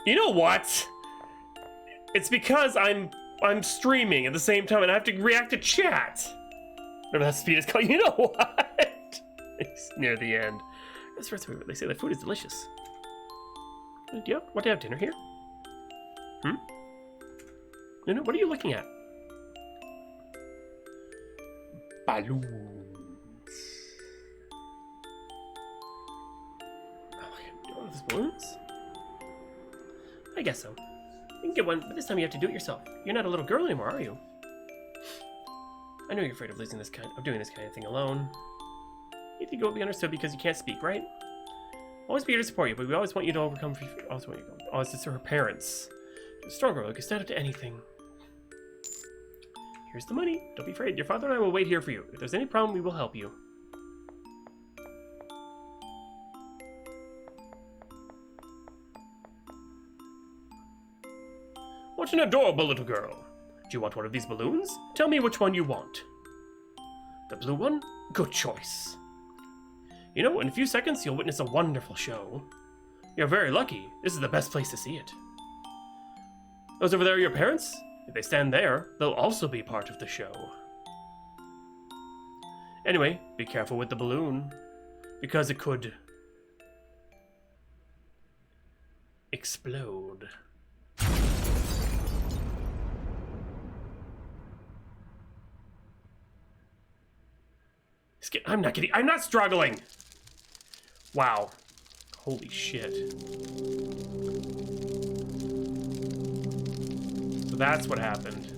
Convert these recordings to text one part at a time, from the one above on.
You know what? It's because I'm streaming at the same time and I have to react to chat. Whatever that speed is called. You know what? It's near the end. That's first they say the food is delicious. What do you have dinner here? No, what are you looking at? Balloons. Oh, those balloons? I guess so. You can get one, but this time you have to do it yourself. You're not a little girl anymore, are you? I know you're afraid of doing this kind of thing alone. You think it will be understood because you can't speak, right? Always be here to support you, but we always want you to overcome. Always to her parents. You're a strong girl who can stand up to anything. Here's the money. Don't be afraid. Your father and I will wait here for you. If there's any problem, we will help you. What an adorable little girl. Do you want one of these balloons? Tell me which one you want. The blue one? Good choice. You know, in a few seconds, you'll witness a wonderful show. You're very lucky. This is the best place to see it. Those over there are your parents? If they stand there, they'll also be part of the show. Anyway, be careful with the balloon, because it could explode. I'm not kidding. I'm not struggling. Wow. Holy shit. So that's what happened.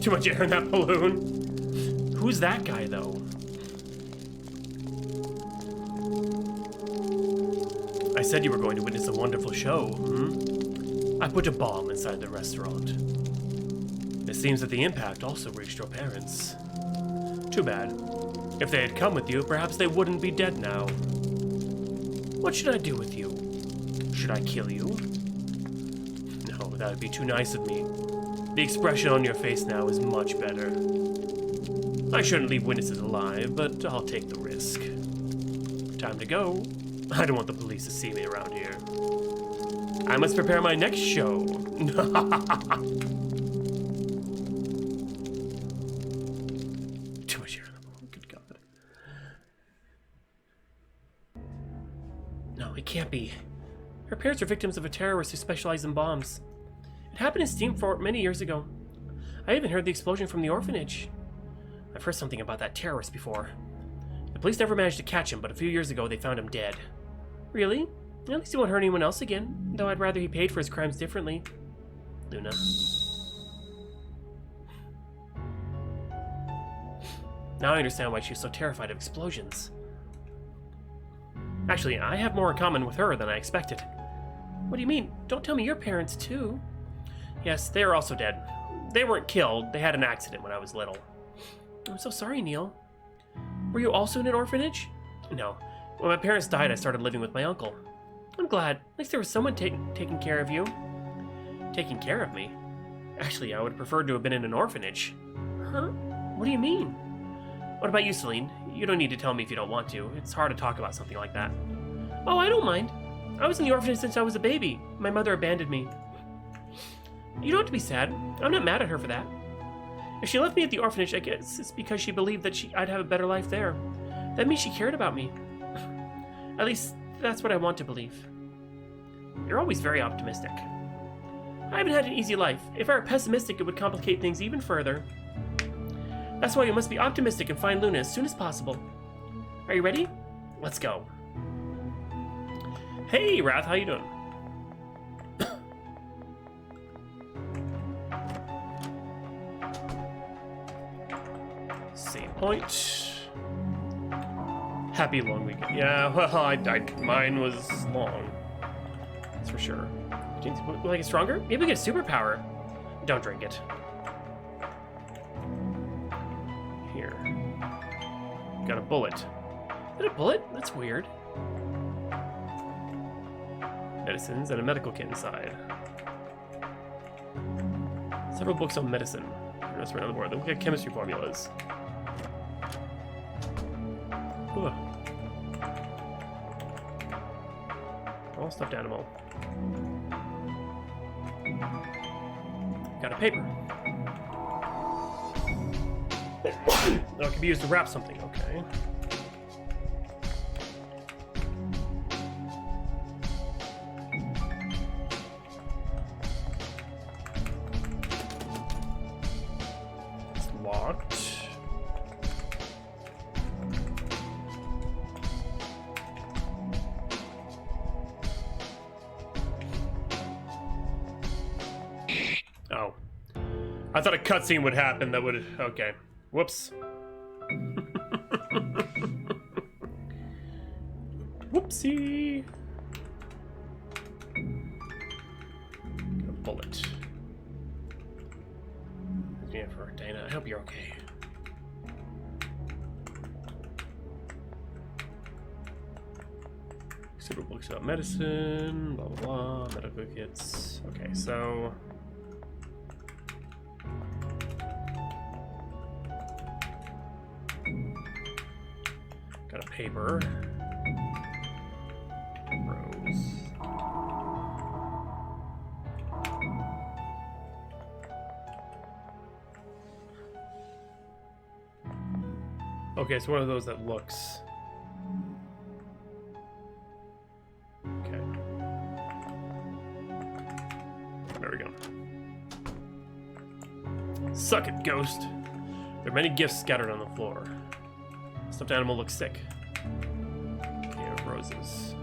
Too much air in that balloon. Who's that guy, though? I said you were going to witness a wonderful show, I put a bomb inside the restaurant. It seems that the impact also reached your parents. Too bad. If they had come with you, perhaps they wouldn't be dead now. What should I do with you? Should I kill you? No, that would be too nice of me. The expression on your face now is much better. I shouldn't leave witnesses alive, but I'll take the risk. Time to go. I don't want the police to see me around here. I must prepare my next show. Too much animal. Good God. No, it can't be. Her parents are victims of a terrorist who specialized in bombs. It happened in Steamfort many years ago. I even heard the explosion from the orphanage. I've heard something about that terrorist before. The police never managed to catch him, but a few years ago they found him dead. Really? At least he won't hurt anyone else again, though I'd rather he paid for his crimes differently. Luna. Now I understand why she was so terrified of explosions. Actually, I have more in common with her than I expected. What do you mean? Don't tell me your parents, too. Yes, they are also dead. They weren't killed. They had an accident when I was little. I'm so sorry, Neil. Were you also in an orphanage? No. When my parents died, I started living with my uncle. I'm glad. At least there was someone taking care of you. Taking care of me? Actually, I would have preferred to have been in an orphanage. Huh? What do you mean? What about you, Celine? You don't need to tell me if you don't want to. It's hard to talk about something like that. Oh, I don't mind. I was in the orphanage since I was a baby. My mother abandoned me. You don't have to be sad. I'm not mad at her for that. If she left me at the orphanage, I guess it's because she believed that I'd have a better life there. That means she cared about me. At least, that's what I want to believe. You're always very optimistic. I haven't had an easy life. If I were pessimistic, it would complicate things even further. That's why you must be optimistic and find Luna as soon as possible. Are you ready? Let's go. Hey, Wrath, how you doing? Save point. Happy long weekend. Yeah, well, mine was long. That's for sure. Will I get stronger? Maybe we get a superpower. Don't drink it. Here. Got a bullet. Is that a bullet? That's weird. Medicines and a medical kit inside. Several books on medicine. That's right on the board. Look at chemistry formulas. Ugh. All stuffed animal. Got a paper. Oh, it can be used to wrap something. Okay. It's locked. Oh. I thought a cutscene would happen that would... Okay. Whoops. Whoopsie. Got a bullet. Yeah, for Dana. I hope you're okay. Super books about medicine, blah blah blah, medical kits. Okay, so got a paper. Rose. Okay, it's one of those that looks. Okay. There we go. Suck it, ghost. There are many gifts scattered on the floor. Stuffed animal looks sick. Yeah, roses.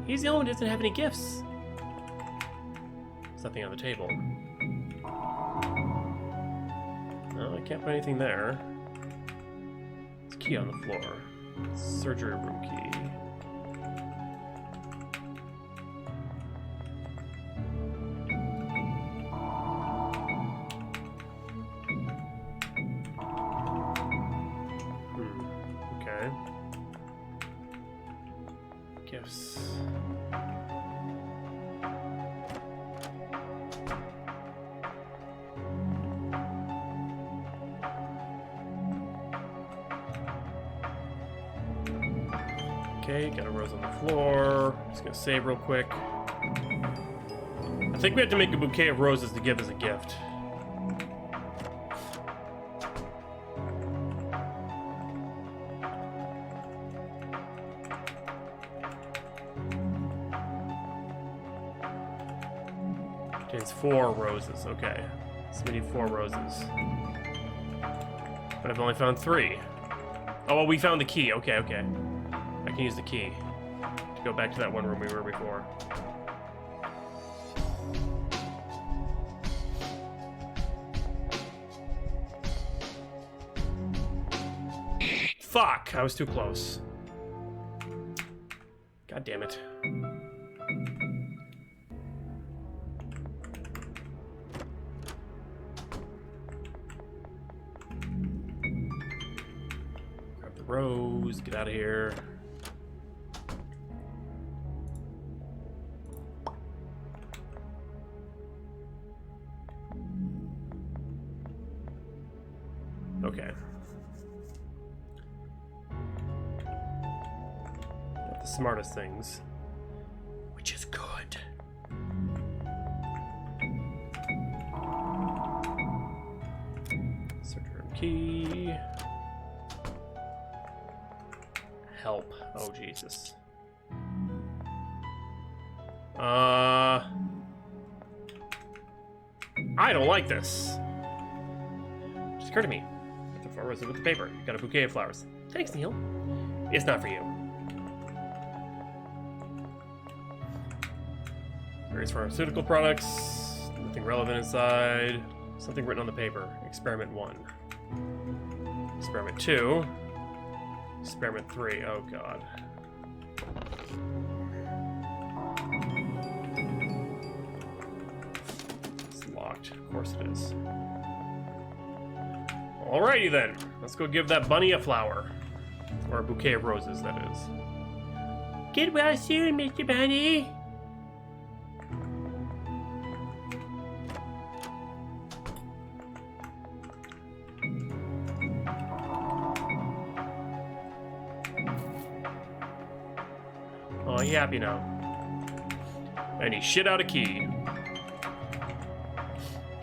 He's the only one who doesn't have any gifts. There's nothing on the table. No, I can't put anything there. There's a key on the floor. Surgery room key. Okay. Gifts. Okay, got a rose on the floor. Just gonna save real quick. I think we have to make a bouquet of roses to give as a gift. Contains 4 roses, okay. So we need 4 roses. But I've only found 3. Oh, well, we found the key. Okay, okay. I can use the key to go back to that one room we were before. Fuck! I was too close. God damn it. Grab the rose, get out of here. Okay. Not the smartest things, which is good. Search room key. Help. Oh, Jesus. I don't like this. It just occurred to me. The flowers with the paper. You got a bouquet of flowers. Thanks, Neil. It's not for you. Various pharmaceutical products. Nothing relevant inside. Something written on the paper. Experiment 1. Experiment 2. Experiment 3. Oh, God. It's locked. Of course it is. Alrighty then. Let's go give that bunny a flower. Or a bouquet of roses, that is. Get well soon, Mr. Bunny. Oh, you happy now? And he shit out a key.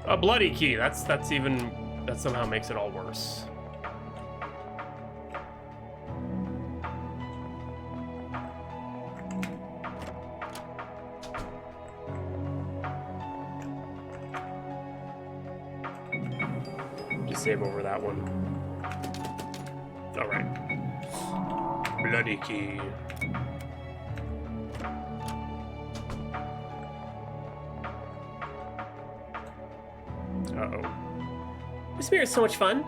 A bloody key. That somehow makes it all worse. Just save over that one. All right. Bloody key. Uh-oh. This mirror is so much fun.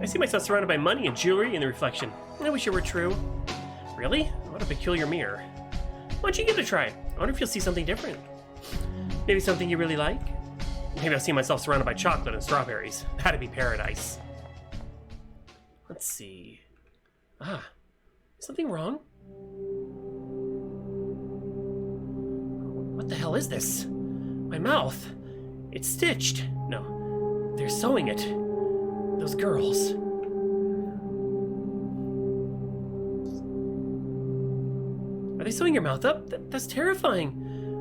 I see myself surrounded by money and jewelry in the reflection. I wish it were true. Really? What a peculiar mirror. Why don't you give it a try? I wonder if you'll see something different. Maybe something you really like? Maybe I'll see myself surrounded by chocolate and strawberries. That'd be paradise. Let's see. Ah, is something wrong? What the hell is this? My mouth. It's stitched. No, they're sewing it. Those girls. Are they sewing your mouth up? That's terrifying.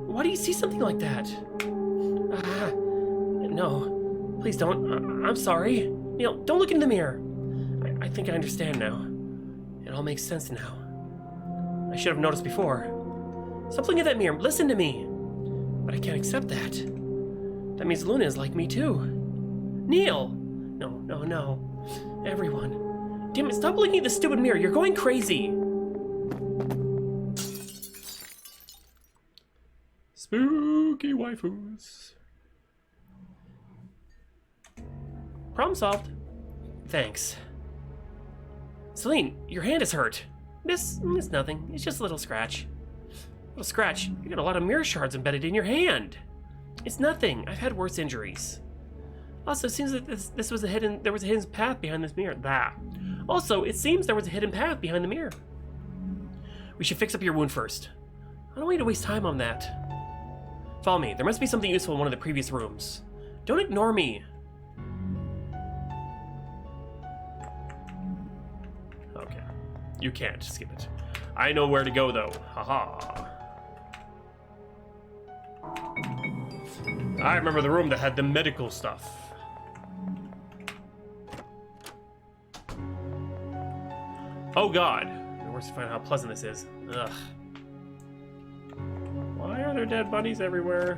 Why do you see something like that? No. Please don't. I'm sorry. Neil, don't look in the mirror. I think I understand now. It all makes sense now. I should have noticed before. Stop looking at that mirror. Listen to me. But I can't accept that. That means Luna is like me too. Neil! No. Everyone. Damn it, stop looking at the stupid mirror. You're going crazy. Spooky waifus. Problem solved. Thanks. Celine, your hand is hurt. It's nothing. It's just a little scratch. A little scratch? You got a lot of mirror shards embedded in your hand. It's nothing. I've had worse injuries. Also, it seems that there was a hidden path behind this mirror. Also, it seems there was a hidden path behind the mirror. We should fix up your wound first. I don't want you to waste time on that. Follow me. There must be something useful in one of the previous rooms. Don't ignore me. Okay. You can't skip it. I know where to go, though. Haha. I remember the room that had the medical stuff. Oh god. Where's to find out how pleasant this is. Ugh. Why are there dead bodies everywhere?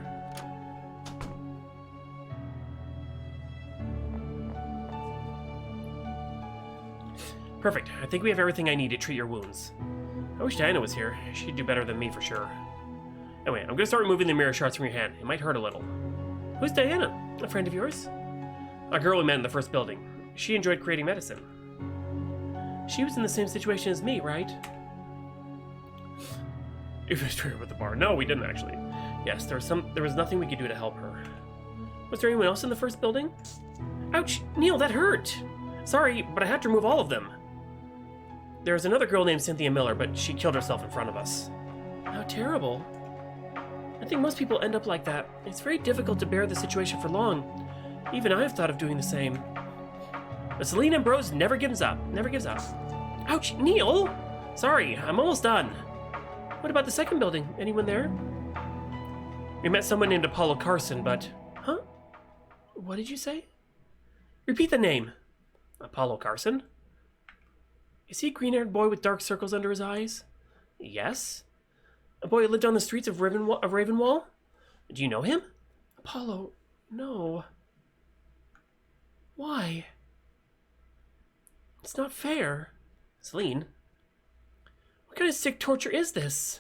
Perfect. I think we have everything I need to treat your wounds. I wish Diana was here. She'd do better than me for sure. Anyway, I'm gonna start removing the mirror shards from your hand. It might hurt a little. Who's Diana? A friend of yours? A girl we met in the first building. She enjoyed creating medicine. She was in the same situation as me, right? You finished her with the bar. No, we didn't actually. Yes, there was nothing we could do to help her. Was there anyone else in the first building? Ouch! Neil, that hurt! Sorry, but I had to remove all of them. There was another girl named Cynthia Miller, but she killed herself in front of us. How terrible. I think most people end up like that. It's very difficult to bear the situation for long. Even I have thought of doing the same. But Celine Ambrose never gives up. Never gives up. Ouch, Neil! Sorry, I'm almost done. What about the second building? Anyone there? We met someone named Apollo Carson, but... Huh? What did you say? Repeat the name. Apollo Carson? Is he a green-haired boy with dark circles under his eyes? Yes. A boy who lived on the streets of Ravenwall? Do you know him? Apollo, no. Why? It's not fair. Celine, what kind of sick torture is this?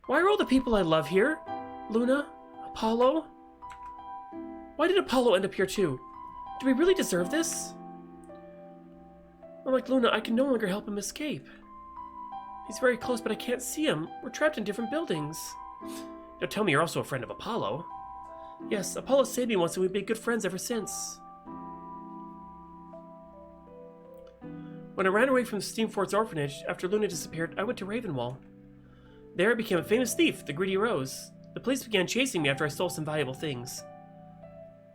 Why are all the people I love here? Luna? Apollo? Why did Apollo end up here too? Do we really deserve this? Unlike Luna, I can no longer help him escape. He's very close, but I can't see him. We're trapped in different buildings. Don't tell me you're also a friend of Apollo. Yes, Apollo saved me once and we've been good friends ever since. When I ran away from Steamfort's orphanage after Luna disappeared, I went to Ravenwall. There I became a famous thief, the Greedy Rose. The police began chasing me after I stole some valuable things.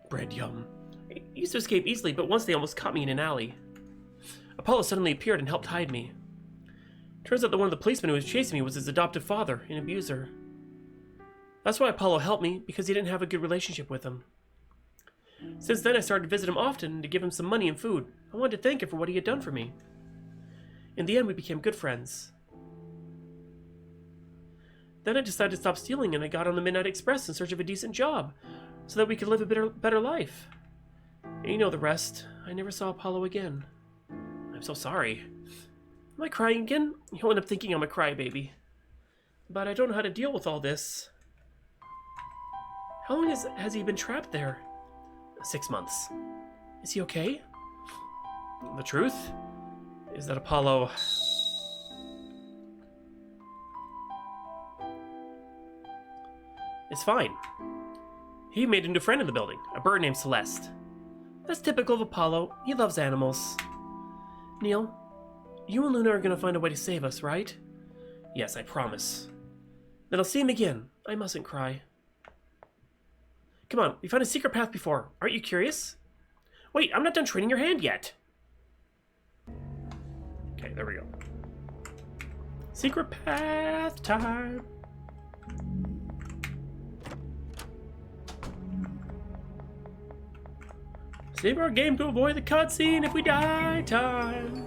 Bread yum. I used to escape easily, but once they almost caught me in an alley. Apollo suddenly appeared and helped hide me. Turns out that one of the policemen who was chasing me was his adoptive father, an abuser. That's why Apollo helped me, because he didn't have a good relationship with him. Since then, I started to visit him often to give him some money and food. I wanted to thank him for what he had done for me. In the end, we became good friends. Then I decided to stop stealing and I got on the Midnight Express in search of a decent job, so that we could live a better life. And you know the rest. I never saw Apollo again. I'm so sorry. Am I crying again? You'll end up thinking I'm a crybaby. But I don't know how to deal with all this. How long has he been trapped there? 6 months. Is he okay? The truth is that Apollo... is fine. He made a new friend in the building, a bird named Celeste. That's typical of Apollo. He loves animals. Neil, you and Luna are going to find a way to save us, right? Yes, I promise. Then I'll see him again. I mustn't cry. Come on, we found a secret path before. Aren't you curious? Wait, I'm not done training your hand yet. Okay, there we go. Secret path time. Save our game to avoid the cutscene if we die time.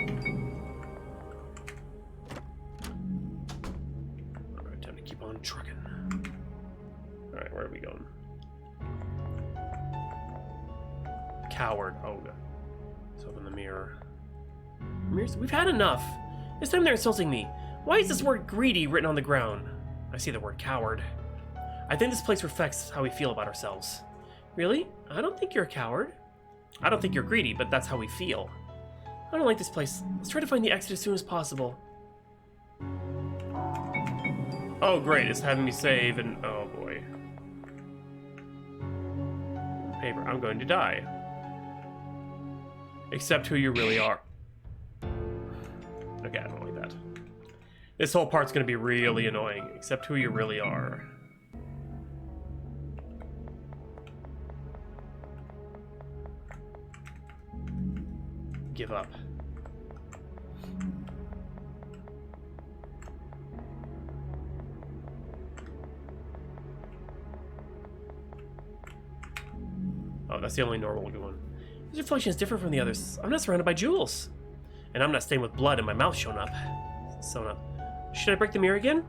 Alright, time to keep on trucking. Alright, where are we going? Coward. Oh, God. Let's open the mirror. Mirrors? We've had enough. This time they're insulting me. Why is this word greedy written on the ground? I see the word coward. I think this place reflects how we feel about ourselves. Really? I don't think you're a coward. I don't think you're greedy, but that's how we feel. I don't like this place. Let's try to find the exit as soon as possible. Oh, great. It's having me save and... oh, boy. Paper. I'm going to die. Accept who you really are. Okay, I don't like that. This whole part's going to be really annoying. Accept who you really are. Give up. Oh, that's the only normal one. This reflection is different from the others. I'm not surrounded by jewels. And I'm not stained with blood and my mouth sewn up. Should I break the mirror again?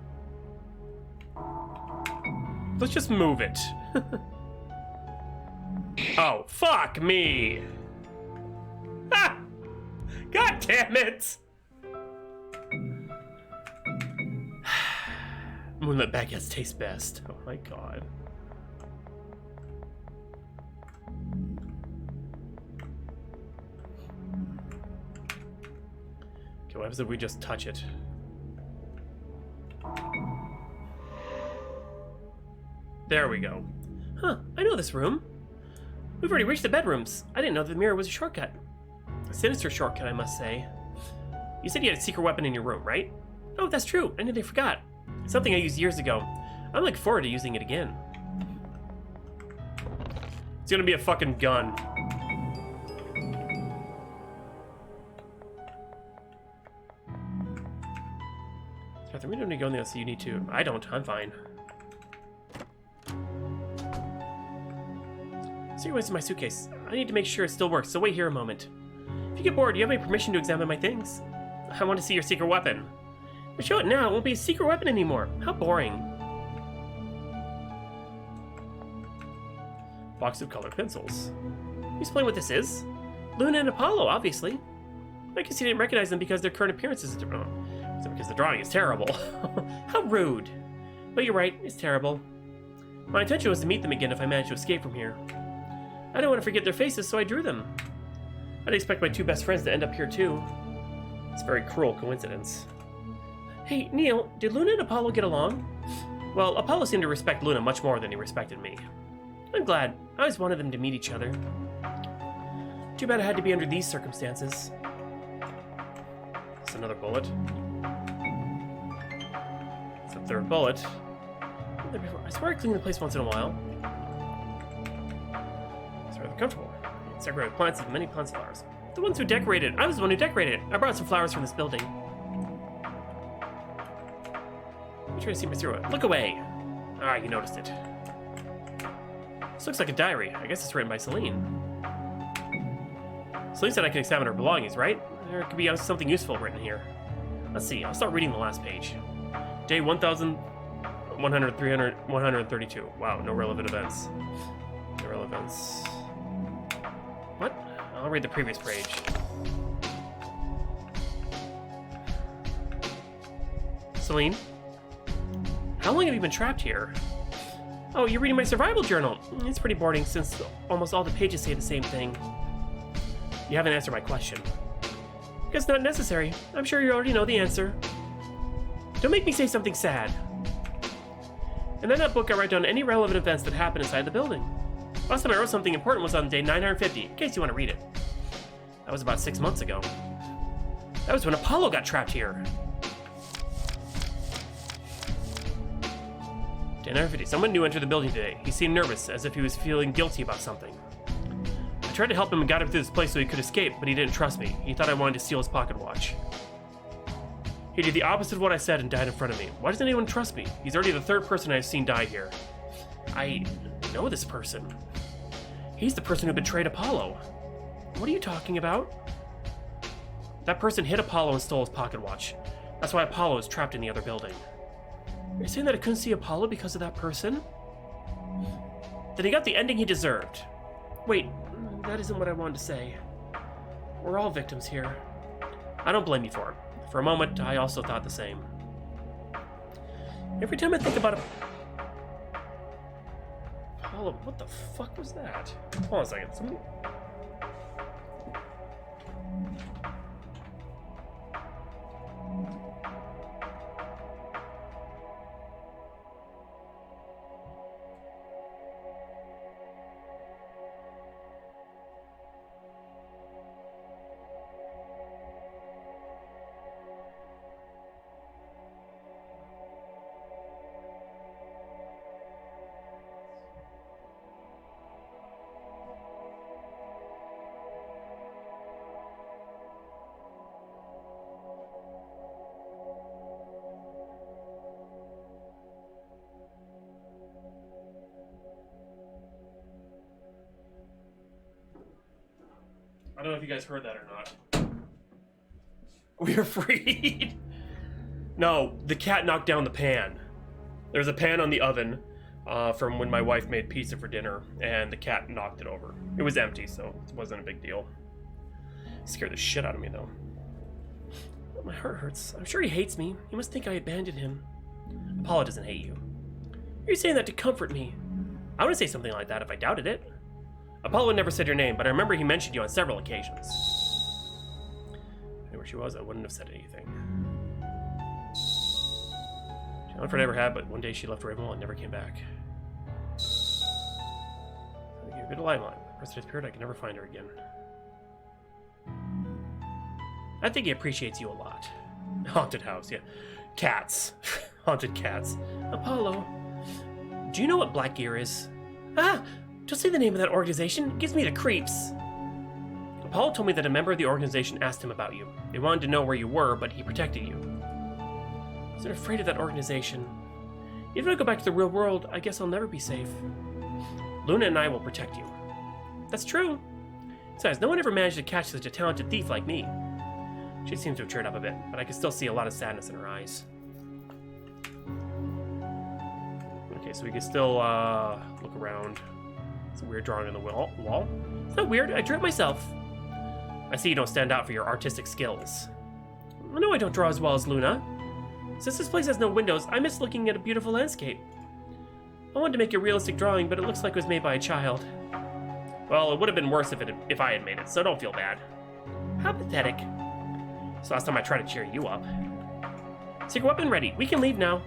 Let's just move it. Oh, fuck me! Ah! God damn it! Moonlit baguettes taste best. Oh my god. Okay, what happens if we just touch it? There we go. Huh, I know this room. We've already reached the bedrooms. I didn't know the mirror was a shortcut. A sinister shortcut, I must say. You said you had a secret weapon in your room, right? Oh, that's true. I nearly forgot. It's something I used years ago. I'm looking forward to using it again. It's gonna be a fucking gun. Catherine, we don't need to go in there, so you need to. I don't. I'm fine. What's in my suitcase? I need to make sure it still works, so wait here a moment. If you get bored, do you have any permission to examine my things? I want to see your secret weapon. But show it now, it won't be a secret weapon anymore. How boring. Box of colored pencils. Can you explain what this is? Luna and Apollo, obviously. I guess you didn't recognize them because their current appearances are wrong. So because the drawing is terrible. How rude. But you're right, it's terrible. My intention was to meet them again if I managed to escape from here. I don't want to forget their faces, so I drew them. I'd expect my two best friends to end up here too. It's a very cruel coincidence. Hey, Neil, did Luna and Apollo get along? Well, Apollo seemed to respect Luna much more than he respected me. I'm glad. I always wanted them to meet each other. Too bad it had to be under these circumstances. That's another bullet. It's a third bullet. I swear I clean the place once in a while. It's rather comfortable. It's decorated with plants and many plants and flowers. The ones who decorated. I was the one who decorated. I brought some flowers from this building. You try to see me through it. Look away. Ah, you noticed it. This looks like a diary. I guess it's written by Celine. Celine said I could examine her belongings, right? There could be something useful written here. Let's see. I'll start reading the last page. Day 132. Wow, no relevant events. No relevant events. What? I'll read the previous page. Celine? How long have you been trapped here? Oh, you're reading my survival journal. It's pretty boring since almost all the pages say the same thing. You haven't answered my question. Guess not necessary. I'm sure you already know the answer. Don't make me say something sad. And in that book, I write down any relevant events that happen inside the building. Last time I wrote something important was on day 950, in case you want to read it. That was about 6 months ago. That was when Apollo got trapped here. Day 950. Someone new entered the building today. He seemed nervous, as if he was feeling guilty about something. I tried to help him and got him through this place so he could escape, but he didn't trust me. He thought I wanted to steal his pocket watch. He did the opposite of what I said and died in front of me. Why doesn't anyone trust me? He's already the third person I've seen die here. I know this person. He's the person who betrayed Apollo. What are you talking about? That person hit Apollo and stole his pocket watch. That's why Apollo is trapped in the other building. You're saying that I couldn't see Apollo because of that person? Then he got the ending he deserved. Wait, that isn't what I wanted to say. We're all victims here. I don't blame you for it. For a moment, I also thought the same. Every time I think about Apollo, what the fuck was that? Hold on a second. Somebody... I don't know if you guys heard that or not. We are freed. No, the cat knocked down the pan. There's a pan on the oven from when my wife made pizza for dinner, and the cat knocked it over. It was empty, so it wasn't a big deal. It scared the shit out of me, though. My heart hurts. I'm sure he hates me. He must think I abandoned him. Apollo doesn't hate you. You're saying that to comfort me. I wouldn't say something like that if I doubted it. Apollo never said your name, but I remember he mentioned you on several occasions. If I knew where she was, I wouldn't have said anything. She never ever had, but one day she left Ravenwell and never came back. I gave a bit of limelight. The person disappeared, I can never find her again. I think he appreciates you a lot. Haunted house, yeah. Cats. Haunted cats. Apollo. Do you know what Black Gear is? Ah! Don't say the name of that organization. It gives me the creeps. Apollo told me that a member of the organization asked him about you. They wanted to know where you were, but he protected you. I was afraid of that organization. Even if I go back to the real world, I guess I'll never be safe. Luna and I will protect you. That's true. Besides, no one ever managed to catch such a talented thief like me. She seems to have cheered up a bit, but I can still see a lot of sadness in her eyes. Okay, so we can still look around. It's a weird drawing on the wall. It's not weird, I drew it myself. I see you don't stand out for your artistic skills. No, I don't draw as well as Luna. Since this place has no windows, I miss looking at a beautiful landscape. I wanted to make a realistic drawing, but it looks like it was made by a child. Well, it would have been worse if I had made it, so don't feel bad. How pathetic. So last time I tried to cheer you up. Secret weapon ready. We can leave now.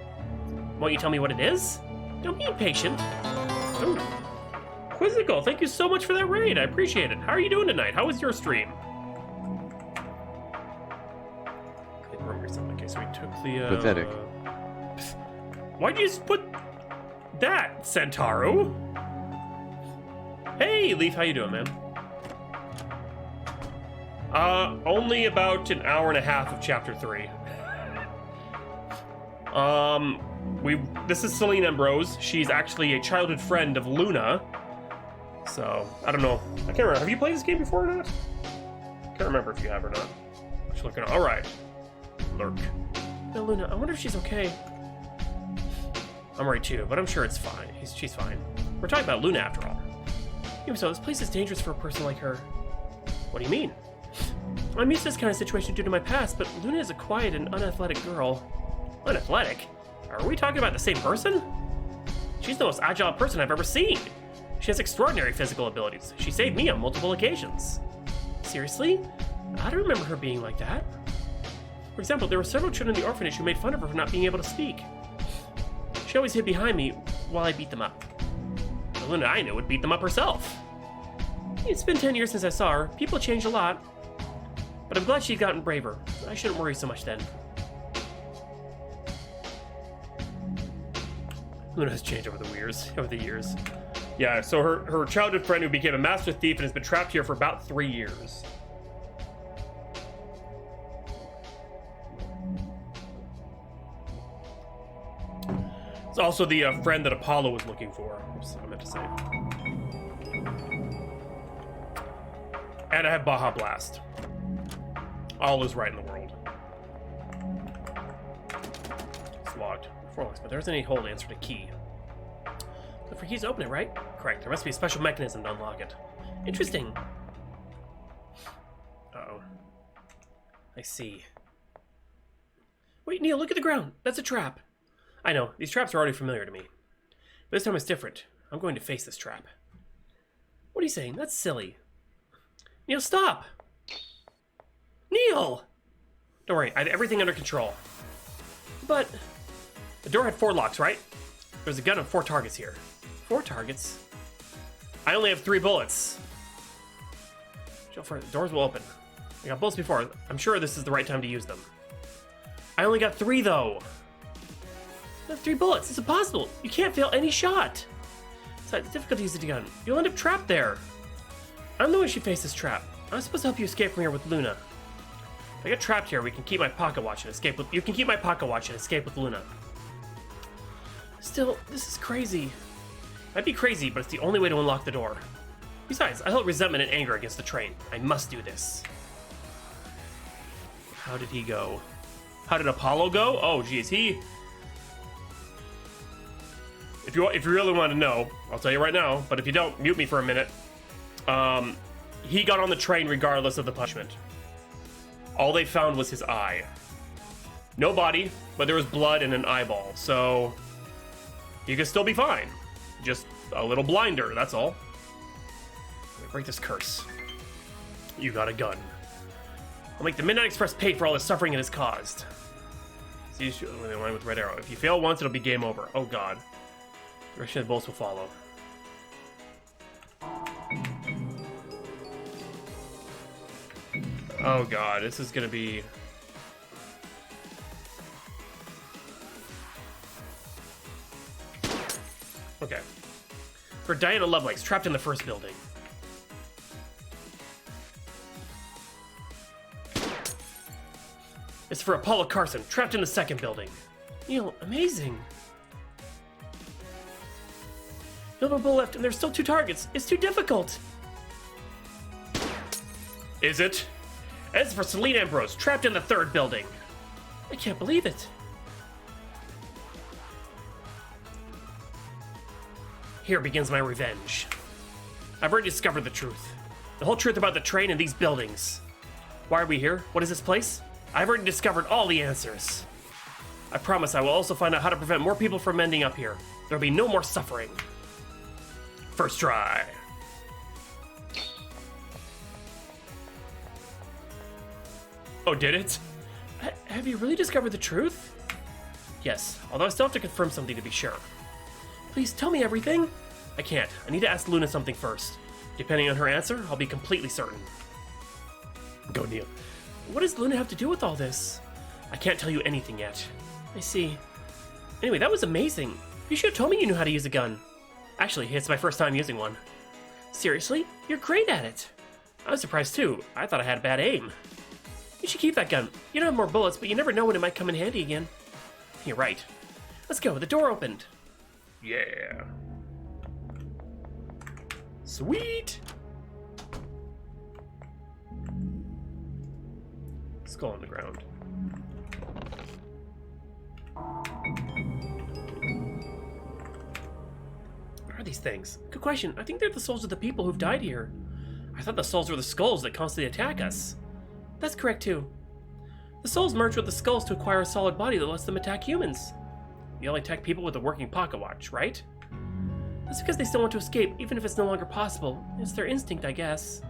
Won't you tell me what it is? Don't be impatient. Ooh. Quizzical, thank you so much for that raid. I appreciate it. How are you doing tonight? How was your stream? Okay, so we took the... Pathetic. Why'd you just put that, Centauro? Hey, Leaf, how you doing, man? Only about an hour and a half of chapter 3. This is Celine Ambrose. She's actually a childhood friend of Luna. So, I don't know. I can't remember. Have you played this game before or not? Can't remember if you have or not. She's looking. All right. Lurk. No, Luna. I wonder if she's okay. I'm worried too, but I'm sure it's fine. She's fine. We're talking about Luna after all. Even so, this place is dangerous for a person like her. What do you mean? I'm used to this kind of situation due to my past, but Luna is a quiet and unathletic girl. Unathletic? Are we talking about the same person? She's the most agile person I've ever seen. She has extraordinary physical abilities. She saved me on multiple occasions. Seriously? I don't remember her being like that. For example, there were several children in the orphanage who made fun of her for not being able to speak. She always hid behind me while I beat them up. The Luna I knew would beat them up herself. It's been 10 years since I saw her. People change a lot. But I'm glad she'd gotten braver. I shouldn't worry so much then. Luna has changed over the years. Yeah, so her childhood friend who became a master thief and has been trapped here for about 3 years. It's also the friend that Apollo was looking for. Oops, I meant to say. And I have Baja Blast. All is right in the world. It's locked. 4 locks, but there isn't any hole to answer the key. Look for keys to open it, right? Correct. There must be a special mechanism to unlock it. Interesting. Uh-oh. I see. Wait, Neil, look at the ground. That's a trap. I know. These traps are already familiar to me. But this time it's different. I'm going to face this trap. What are you saying? That's silly. Neil, stop! Neil! Don't worry, I have everything under control. But the door had 4 locks, right? There's a gun and 4 targets here. 4 targets? I only have 3 bullets. The doors will open. I got bullets before. I'm sure this is the right time to use them. I only got 3 though. I have 3 bullets. It's impossible. You can't fail any shot. Besides, it's difficult to use the gun. You'll end up trapped there. I'm the one who should face this trap. I'm supposed to help you escape from here with Luna. If I get trapped here, we can keep my pocket watch and escape with. You can keep my pocket watch and escape with Luna. Still, this is crazy. Might be crazy, but it's the only way to unlock the door. Besides, I hold resentment and anger against the train. I must do this. How did he go? How did Apollo go? Oh, geez, he. If you really want to know, I'll tell you right now. But if you don't, mute me for a minute. He got on the train regardless of the punishment. All they found was his eye. No body, but there was blood and an eyeball, so you could still be fine. Just a little blinder, that's all. Let me break this curse. You got a gun. I'll make the Midnight Express pay for all the suffering it has caused. See, the line with red arrow. If you fail once, it'll be game over. Oh god. The rest of the bullets will follow. Oh god, this is gonna be... Okay. For Diana Lovelace, trapped in the first building. It's for Apollo Carson, trapped in the second building. Neil, amazing. You have a bullet left and there's still 2 targets. It's too difficult. Is it? As for Celine Ambrose, trapped in the 3rd building. I can't believe it. Here begins my revenge. I've already discovered the truth. The whole truth about the train and these buildings. Why are we here? What is this place? I've already discovered all the answers. I promise I will also find out how to prevent more people from ending up here. There'll be no more suffering. First try. Oh, did it? Have you really discovered the truth? Yes, although I still have to confirm something to be sure. Please tell me everything. I can't. I need to ask Luna something first. Depending on her answer, I'll be completely certain. Go, Neil. What does Luna have to do with all this? I can't tell you anything yet. I see. Anyway, that was amazing. You should have told me you knew how to use a gun. Actually, it's my first time using one. Seriously? You're great at it. I was surprised too. I thought I had bad aim. You should keep that gun. You don't have more bullets, but you never know when it might come in handy again. You're right. Let's go. The door opened. Yeah. Sweet. Skull on the ground. What are these things? Good question. I think they're the souls of the people who've died here. I thought the souls were the skulls that constantly attack us. That's correct too. The souls merge with the skulls to acquire a solid body that lets them attack humans. They only attack people with a working pocket watch, right? That's because they still want to escape, even if it's no longer possible. It's their instinct, I guess.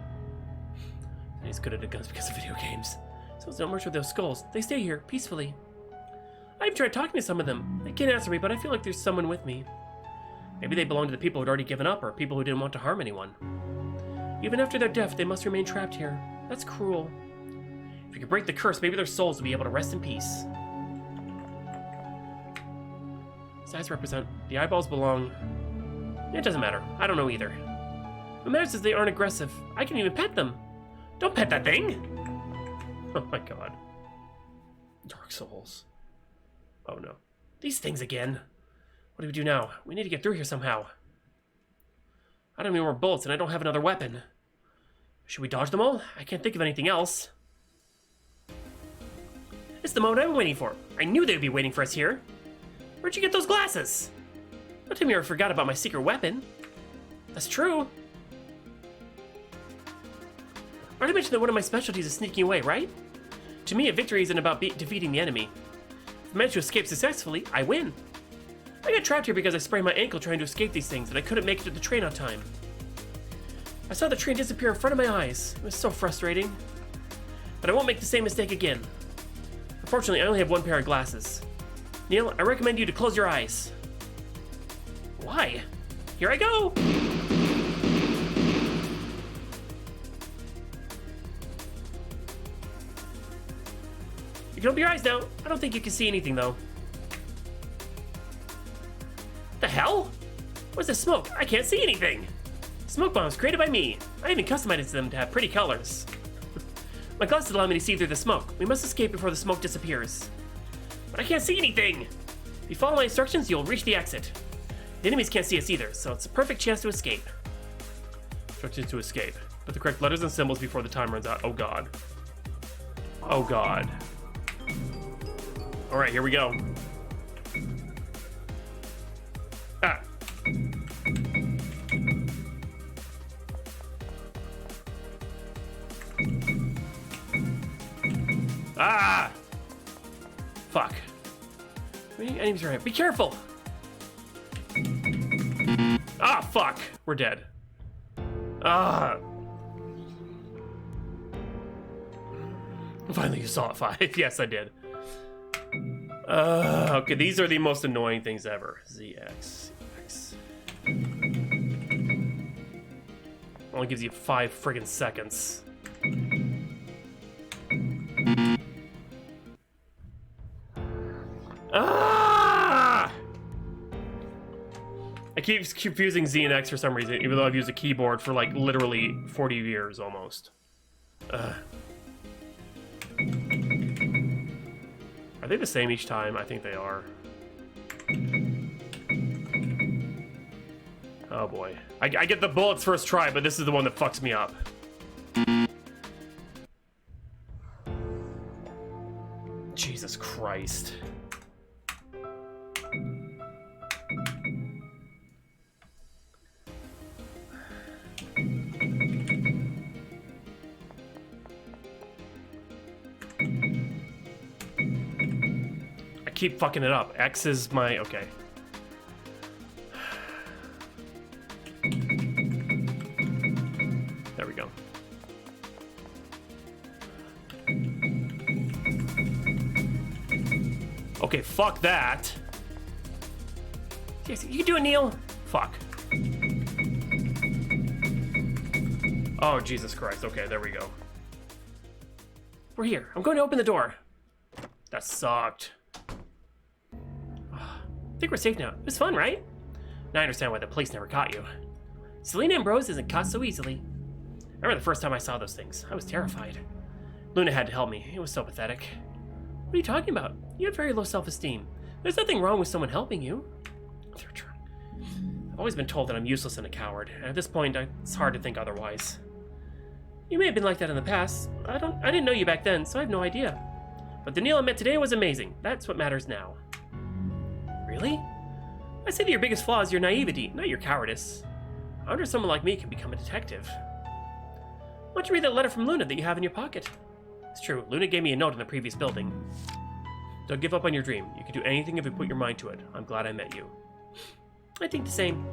He's good at the guns because of video games. Souls don't merge with those skulls. They stay here, peacefully. I've tried talking to some of them. They can't answer me, but I feel like there's someone with me. Maybe they belong to the people who'd already given up, or people who didn't want to harm anyone. Even after their death, they must remain trapped here. That's cruel. If you could break the curse, maybe their souls will be able to rest in peace. His eyes represent... The eyeballs belong... It doesn't matter. I don't know either. What matters is they aren't aggressive. I can even pet them. Don't pet that thing! Oh my god. Dark Souls. Oh no. These things again. What do we do now? We need to get through here somehow. I don't have any more bullets and I don't have another weapon. Should we dodge them all? I can't think of anything else. It's the moment I've been waiting for. I knew they'd be waiting for us here. Where'd you get those glasses? Don't tell me you ever forgot about my secret weapon. That's true. I already mentioned that one of my specialties is sneaking away, right? To me, a victory isn't about defeating the enemy. If I manage to escape successfully, I win. I got trapped here because I sprained my ankle trying to escape these things, and I couldn't make it to the train on time. I saw the train disappear in front of my eyes. It was so frustrating. But I won't make the same mistake again. Unfortunately, I only have one pair of glasses. Neil, I recommend you to close your eyes. Why? Here I go! You can open your eyes now. I don't think you can see anything, though. The hell? What's this smoke? I can't see anything. Smoke bombs created by me. I even customized them to have pretty colors. My glasses allow me to see through the smoke. We must escape before the smoke disappears. But I can't see anything. If you follow my instructions, you'll reach the exit. The enemies can't see us either, so it's a perfect chance to escape. Instructions to escape. Put the correct letters and symbols before the time runs out. Oh god. Oh god. Alright, here we go. Ah. Ah! Fuck. Enemies are right. Be careful! Ah, fuck! We're dead. Ah! Finally, you saw it 5. Yes, I did. Okay, these are the most annoying things ever. ZX. X. Only gives you 5 friggin' seconds. Ah! I keep confusing Z and X for some reason, even though I've used a keyboard for like literally 40 years almost. Are they the same each time? I think they are. Oh boy. I get the bullets first try, but this is the one that fucks me up. Jesus Christ. I keep fucking it up. X is my... okay. There we go. Okay, fuck that. Yes, you can do it, Neil. Fuck. Oh, Jesus Christ. Okay, there we go. We're here. I'm going to open the door. That sucked. I think we're safe now. It was fun, right? Now I understand why the police never caught you. Selena Ambrose isn't caught so easily. I remember the first time I saw those things. I was terrified. Luna had to help me. It was so pathetic. What are you talking about? You have very low self-esteem. There's nothing wrong with someone helping you. I've always been told that I'm useless and a coward, and at this point, it's hard to think otherwise. You may have been like that in the past. I didn't know you back then, so I have no idea. But the Neil I met today was amazing. That's what matters now. Really? I say that your biggest flaw is your naivety, not your cowardice. I wonder if someone like me can become a detective. Why don't you read that letter from Luna that you have in your pocket? It's true, Luna gave me a note in the previous building. Don't give up on your dream. You can do anything if you put your mind to it. I'm glad I met you. I think the same.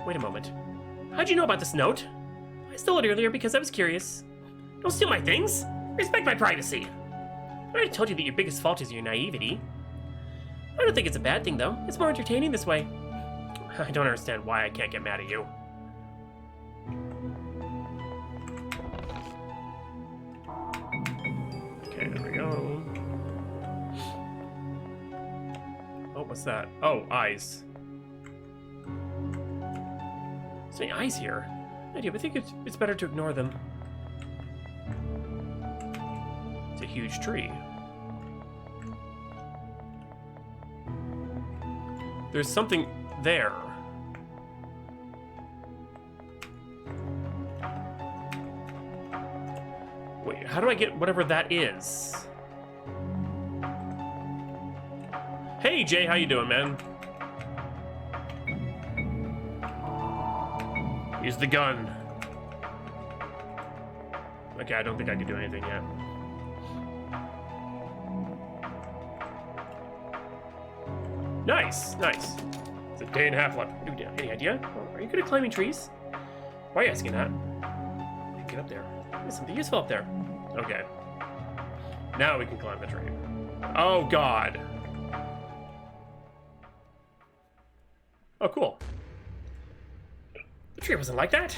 Wait a moment. How'd you know about this note? I stole it earlier because I was curious. Don't steal my things! Respect my privacy! I already told you that your biggest fault is your naivety. I don't think it's a bad thing, though. It's more entertaining this way. I don't understand why I can't get mad at you. Okay, there we go. Oh, what's that? Oh, eyes. There's any eyes here? I do, but I think it's better to ignore them. It's a huge tree. There's something there. Wait, how do I get whatever that is? Hey, Jay, how you doing, man? Use the gun. Okay, I don't think I can do anything yet. Nice, nice. It's a day and a half left. Any idea? Oh, are you good at climbing trees? Why are you asking that? I can get up there. There's something useful up there. Okay. Now we can climb the tree. Oh, God. Oh, cool. The tree wasn't like that.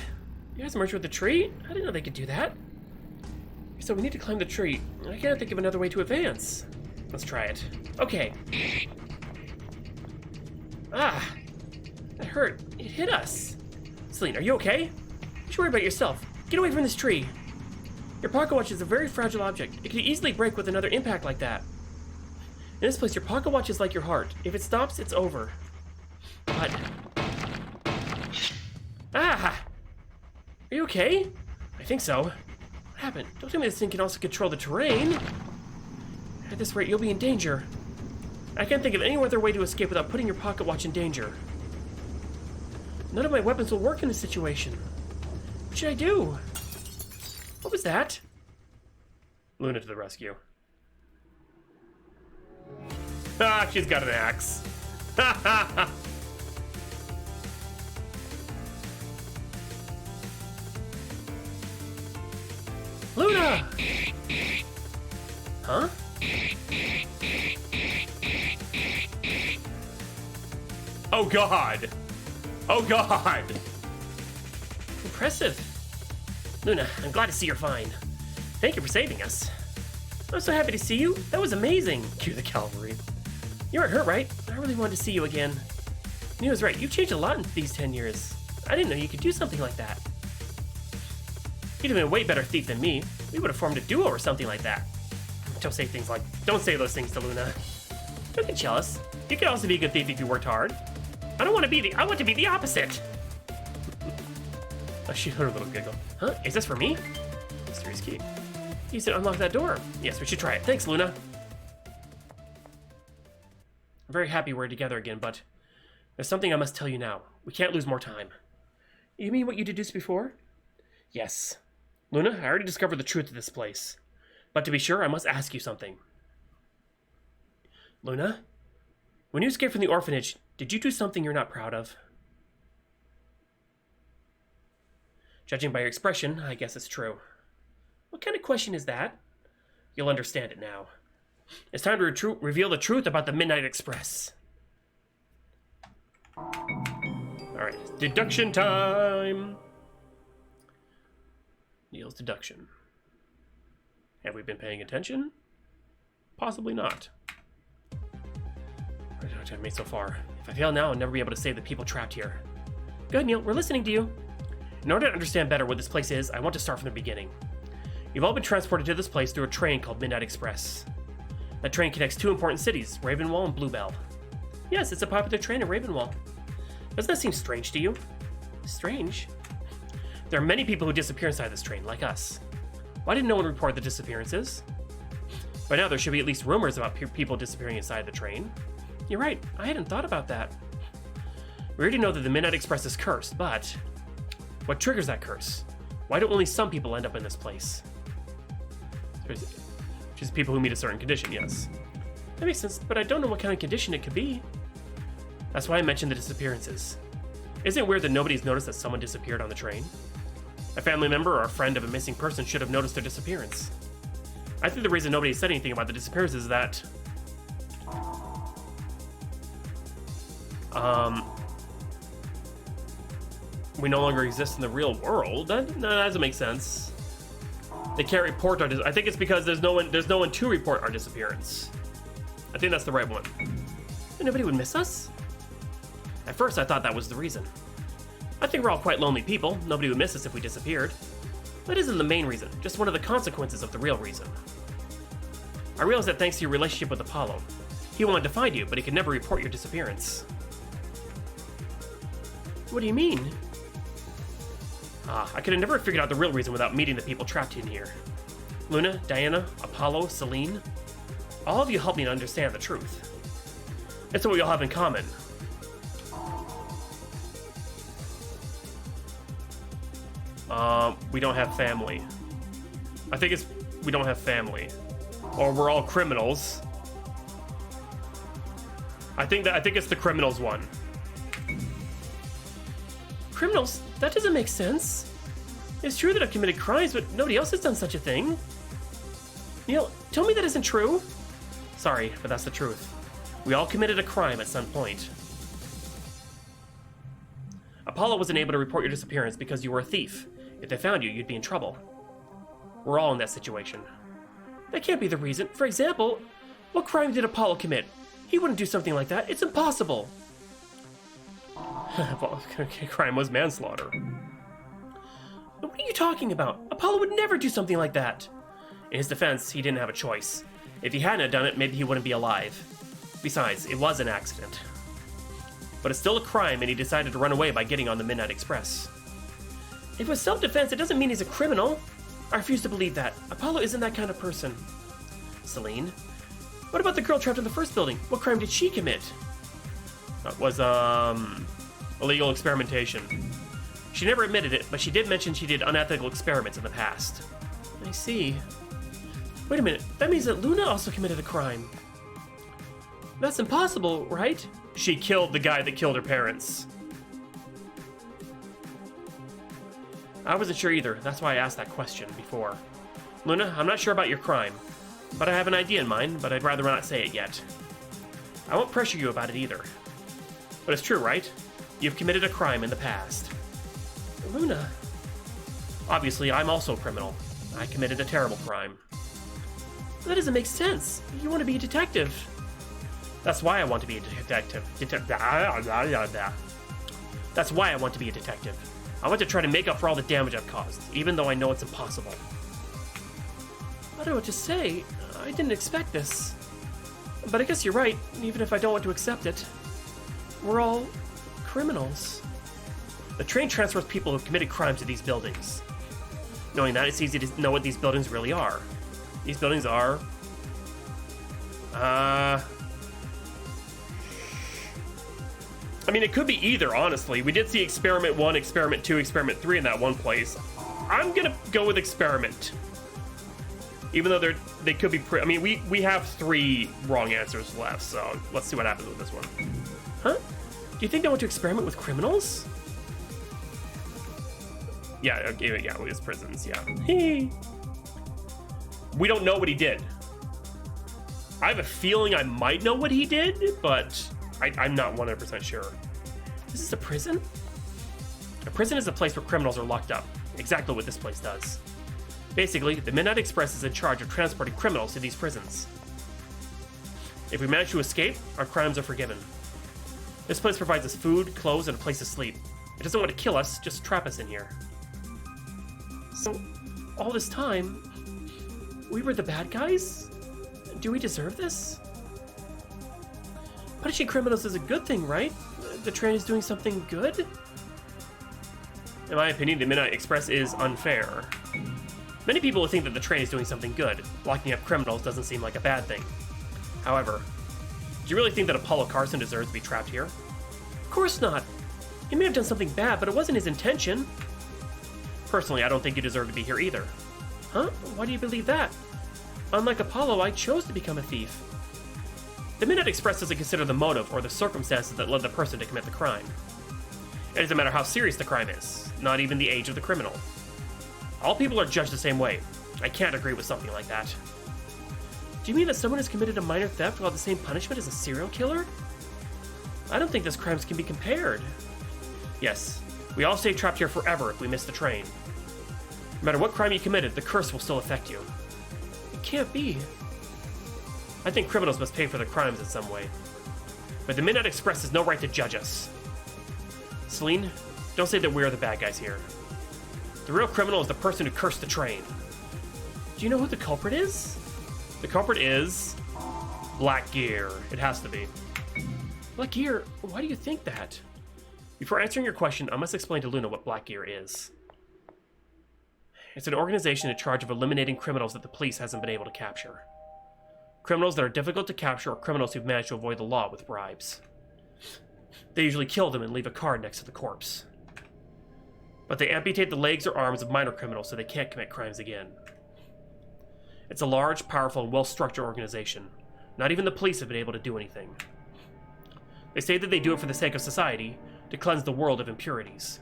You guys merged with the tree? I didn't know they could do that. So we need to climb the tree. I can't think of another way to advance. Let's try it. Okay. Ah, that hurt. It hit us. Celine, are you okay? You should worry about yourself. Get away from this tree. Your pocket watch is a very fragile object. It could easily break with another impact like that. In this place, your pocket watch is like your heart. If it stops, it's over. What? Ah! Are you okay? I think so. What happened? Don't tell me this thing can also control the terrain. At this rate, you'll be in danger. I can't think of any other way to escape without putting your pocket watch in danger. None of my weapons will work in this situation. What should I do? What was that? Luna to the rescue. Ah, she's got an axe. Ha ha ha! Luna! Huh? Oh God! Oh God! Impressive. Luna, I'm glad to see you're fine. Thank you for saving us. I'm so happy to see you. That was amazing. Cue the cavalry. You aren't hurt, right? I really wanted to see you again. Neo's right. You've changed a lot in these 10 years. I didn't know you could do something like that. You'd have been a way better thief than me. We would have formed a duo or something like that. Don't say those things to Luna. Don't get jealous. You could also be a good thief if you worked hard. I want to be the opposite. Oh, she heard a little giggle. Huh? Is this for me? Mysterious key. You said unlock that door. Yes, we should try it. Thanks, Luna. I'm very happy we're together again, but there's something I must tell you now. We can't lose more time. You mean what you deduced before? Yes. Luna, I already discovered the truth of this place. But to be sure, I must ask you something. Luna, when you escaped from the orphanage, did you do something you're not proud of? Judging by your expression, I guess it's true. What kind of question is that? You'll understand it now. It's time to reveal the truth about the Midnight Express. Alright, deduction time! Neil's deduction. Have we been paying attention? Possibly not. What have I made so far? If I fail now, I'll never be able to save the people trapped here. Good, Neil, we're listening to you. In order to understand better what this place is, I want to start from the beginning. You've all been transported to this place through a train called Midnight Express. That train connects two important cities, Ravenwall and Bluebell. Yes, it's a popular train in Ravenwall. Doesn't that seem strange to you? Strange? There are many people who disappear inside this train, like us. Why didn't no one report the disappearances? By now, there should be at least rumors about people disappearing inside the train. You're right, I hadn't thought about that. We already know that the Midnight Express is cursed, but what triggers that curse? Why do only some people end up in this place? Just people who meet a certain condition, yes. That makes sense, but I don't know what kind of condition it could be. That's why I mentioned the disappearances. Isn't it weird that nobody's noticed that someone disappeared on the train? A family member or a friend of a missing person should have noticed their disappearance. I think the reason nobody said anything about the disappearances is that we no longer exist in the real world. That doesn't make sense. They can't report our I think it's because there's no one to report our disappearance. I think that's the right one. And nobody would miss us? At first I thought that was the reason. I think we're all quite lonely people. Nobody would miss us if we disappeared. That isn't the main reason, just one of the consequences of the real reason. I realized that thanks to your relationship with Apollo. He wanted to find you, but he could never report your disappearance. What do you mean? I could have never figured out the real reason without meeting the people trapped in here. Luna, Diana, Apollo, Celine. All of you helped me to understand the truth. It's what we all have in common. We don't have family. I think it's we don't have family. Or we're all criminals. I think it's the criminals one. Criminals? That doesn't make sense. It's true that I've committed crimes, but nobody else has done such a thing. Neil, tell me that isn't true. Sorry, but that's the truth. We all committed a crime at some point. Apollo wasn't able to report your disappearance because you were a thief. If they found you, you'd be in trouble. We're all in that situation. That can't be the reason. For example, what crime did Apollo commit? He wouldn't do something like that. It's impossible. Crime was manslaughter. What are you talking about? Apollo would never do something like that. In his defense, he didn't have a choice. If he hadn't done it, maybe he wouldn't be alive. Besides, it was an accident. But it's still a crime, and he decided to run away by getting on the Midnight Express. If it was self-defense, it doesn't mean he's a criminal. I refuse to believe that. Apollo isn't that kind of person. Celine? What about the girl trapped in the first building? What crime did she commit? That was, illegal experimentation. She never admitted it, but she did mention she did unethical experiments in the past. I see. Wait a minute, that means that Luna also committed a crime. That's impossible, right? She killed the guy that killed her parents. I wasn't sure either, that's why I asked that question before. Luna, I'm not sure about your crime, but I have an idea in mind, but I'd rather not say it yet. I won't pressure you about it either. But it's true, right? You've committed a crime in the past. Luna. Obviously, I'm also a criminal. I committed a terrible crime. That doesn't make sense. You want to be a detective. That's why I want to be a detective. That's why I want to be a detective. I want to try to make up for all the damage I've caused, even though I know it's impossible. I don't know what to say. I didn't expect this. But I guess you're right, even if I don't want to accept it. We're all criminals. The train transfers people who've committed crimes to these buildings. Knowing that, it's easy to know what these buildings really are. These buildings are... I mean, it could be either, honestly. We did see Experiment 1, Experiment 2, Experiment 3 in that one place. I'm gonna go with Experiment. Even though they could be... I mean, we have 3 wrong answers left, so let's see what happens with this one. Huh? Do you think they want to experiment with criminals? Yeah, it was prisons, yeah. We don't know what he did. I have a feeling I might know what he did, but I'm not 100% sure. This is a prison? A prison is a place where criminals are locked up. Exactly what this place does. Basically, the Midnight Express is in charge of transporting criminals to these prisons. If we manage to escape, our crimes are forgiven. This place provides us food, clothes, and a place to sleep. It doesn't want to kill us, just trap us in here. So, all this time, we were the bad guys? Do we deserve this? Punishing criminals is a good thing, right? The train is doing something good? In my opinion, the Midnight Express is unfair. Many people would think that the train is doing something good. Locking up criminals doesn't seem like a bad thing. However, do you really think that Apollo Carson deserves to be trapped here? Of course not. He may have done something bad, but it wasn't his intention. Personally, I don't think you deserve to be here either. Huh? Why do you believe that? Unlike Apollo, I chose to become a thief. The Midnight Express doesn't consider the motive or the circumstances that led the person to commit the crime. It doesn't matter how serious the crime is, not even the age of the criminal. All people are judged the same way. I can't agree with something like that. Do you mean that someone has committed a minor theft will have the same punishment as a serial killer? I don't think those crimes can be compared. Yes, we all stay trapped here forever if we miss the train. No matter what crime you committed, the curse will still affect you. It can't be. I think criminals must pay for their crimes in some way. But the Midnight Express has no right to judge us. Celine, don't say that we're the bad guys here. The real criminal is the person who cursed the train. Do you know who the culprit is? The culprit is Black Gear. It has to be. Black Gear? Why do you think that? Before answering your question, I must explain to Luna what Black Gear is. It's an organization in charge of eliminating criminals that the police hasn't been able to capture. Criminals that are difficult to capture are criminals who've managed to avoid the law with bribes. They usually kill them and leave a card next to the corpse. But they amputate the legs or arms of minor criminals so they can't commit crimes again. It's a large, powerful, and well-structured organization. Not even the police have been able to do anything. They say that they do it for the sake of society, to cleanse the world of impurities.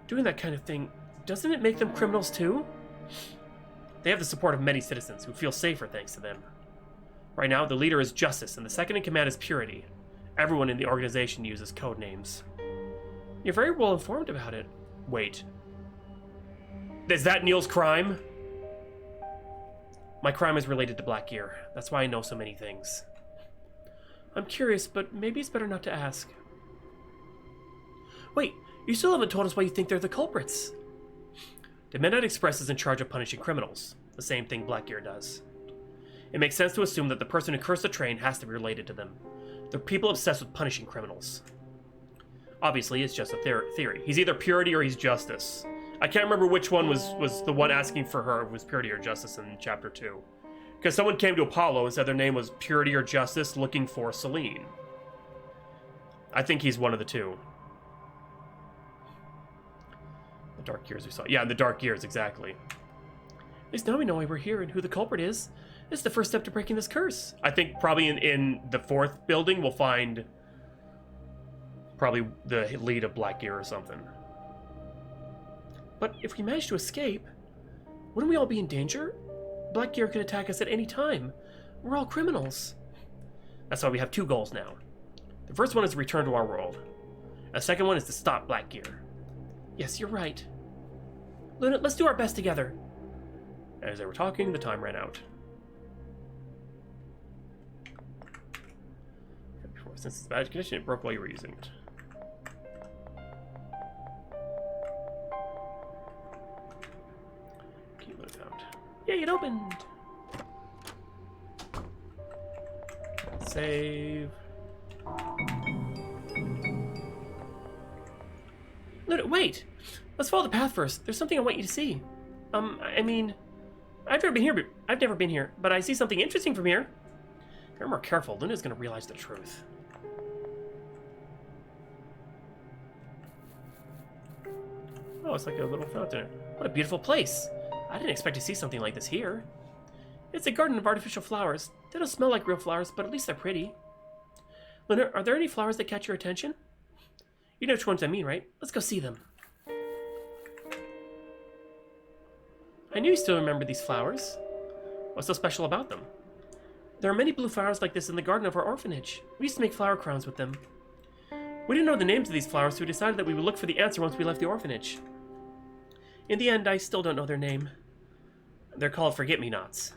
Doing that kind of thing, doesn't it make them criminals too? They have the support of many citizens who feel safer thanks to them. Right now, the leader is Justice, and the second in command is Purity. Everyone in the organization uses code names. You're very well informed about it. Wait. Is that Neil's crime? My crime is related to Black Gear. That's why I know so many things. I'm curious, but maybe it's better not to ask. Wait, you still haven't told us why you think they're the culprits. The Midnight Express is in charge of punishing criminals, the same thing Black Gear does. It makes sense to assume that the person who cursed the train has to be related to them. They're people obsessed with punishing criminals. Obviously, it's just a theory. He's either Purity or he's Justice. I can't remember which one was the one asking for her, was Purity or Justice in Chapter 2. Because someone came to Apollo and said their name was Purity or Justice looking for Celine. I think he's one of the two. The Dark Years we saw. Yeah, the Dark Years, exactly. At least now we know why we're here and who the culprit is. This is the first step to breaking this curse. I think probably in the fourth building we'll find probably the lead of Black Gear or something. But if we manage to escape, wouldn't we all be in danger? Black Gear could attack us at any time. We're all criminals. That's why we have two goals now. The first one is to return to our world. The second one is to stop Black Gear. Yes, you're right. Luna, let's do our best together. As they were talking, the time ran out. Since it's bad condition, it broke while you were using it. Key limit found. Yay, it opened! Save. Luna, wait! Let's follow the path first. There's something I want you to see. I mean, I've never been here, but I see something interesting from here. If you're more careful, Luna's gonna realize the truth. Oh, it's like a little fountain. What a beautiful place. I didn't expect to see something like this here. It's a garden of artificial flowers. They don't smell like real flowers, but at least they're pretty. Luna, are there any flowers that catch your attention? You know which ones I mean, right? Let's go see them. I knew you still remembered these flowers. What's so special about them? There are many blue flowers like this in the garden of our orphanage. We used to make flower crowns with them. We didn't know the names of these flowers, so we decided that we would look for the answer once we left the orphanage. In the end, I still don't know their name. They're called forget-me-nots.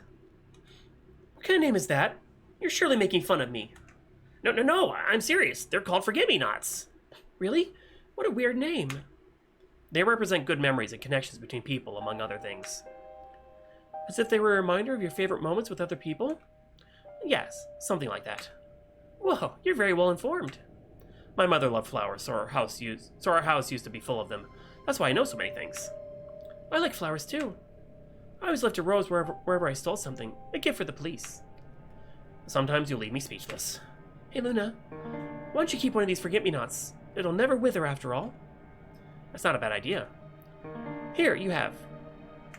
What kind of name is that? You're surely making fun of me. No, I'm serious. They're called forget-me-nots. Really? What a weird name. They represent good memories and connections between people, among other things. As if they were a reminder of your favorite moments with other people? Yes, something like that. Whoa, you're very well informed. My mother loved flowers, so our house used to be full of them. That's why I know so many things. I like flowers too. I always left a rose wherever I stole something, a gift for the police. Sometimes you leave me speechless. Hey Luna, why don't you keep one of these forget-me-nots? It'll never wither after all. That's not a bad idea. Here, you have.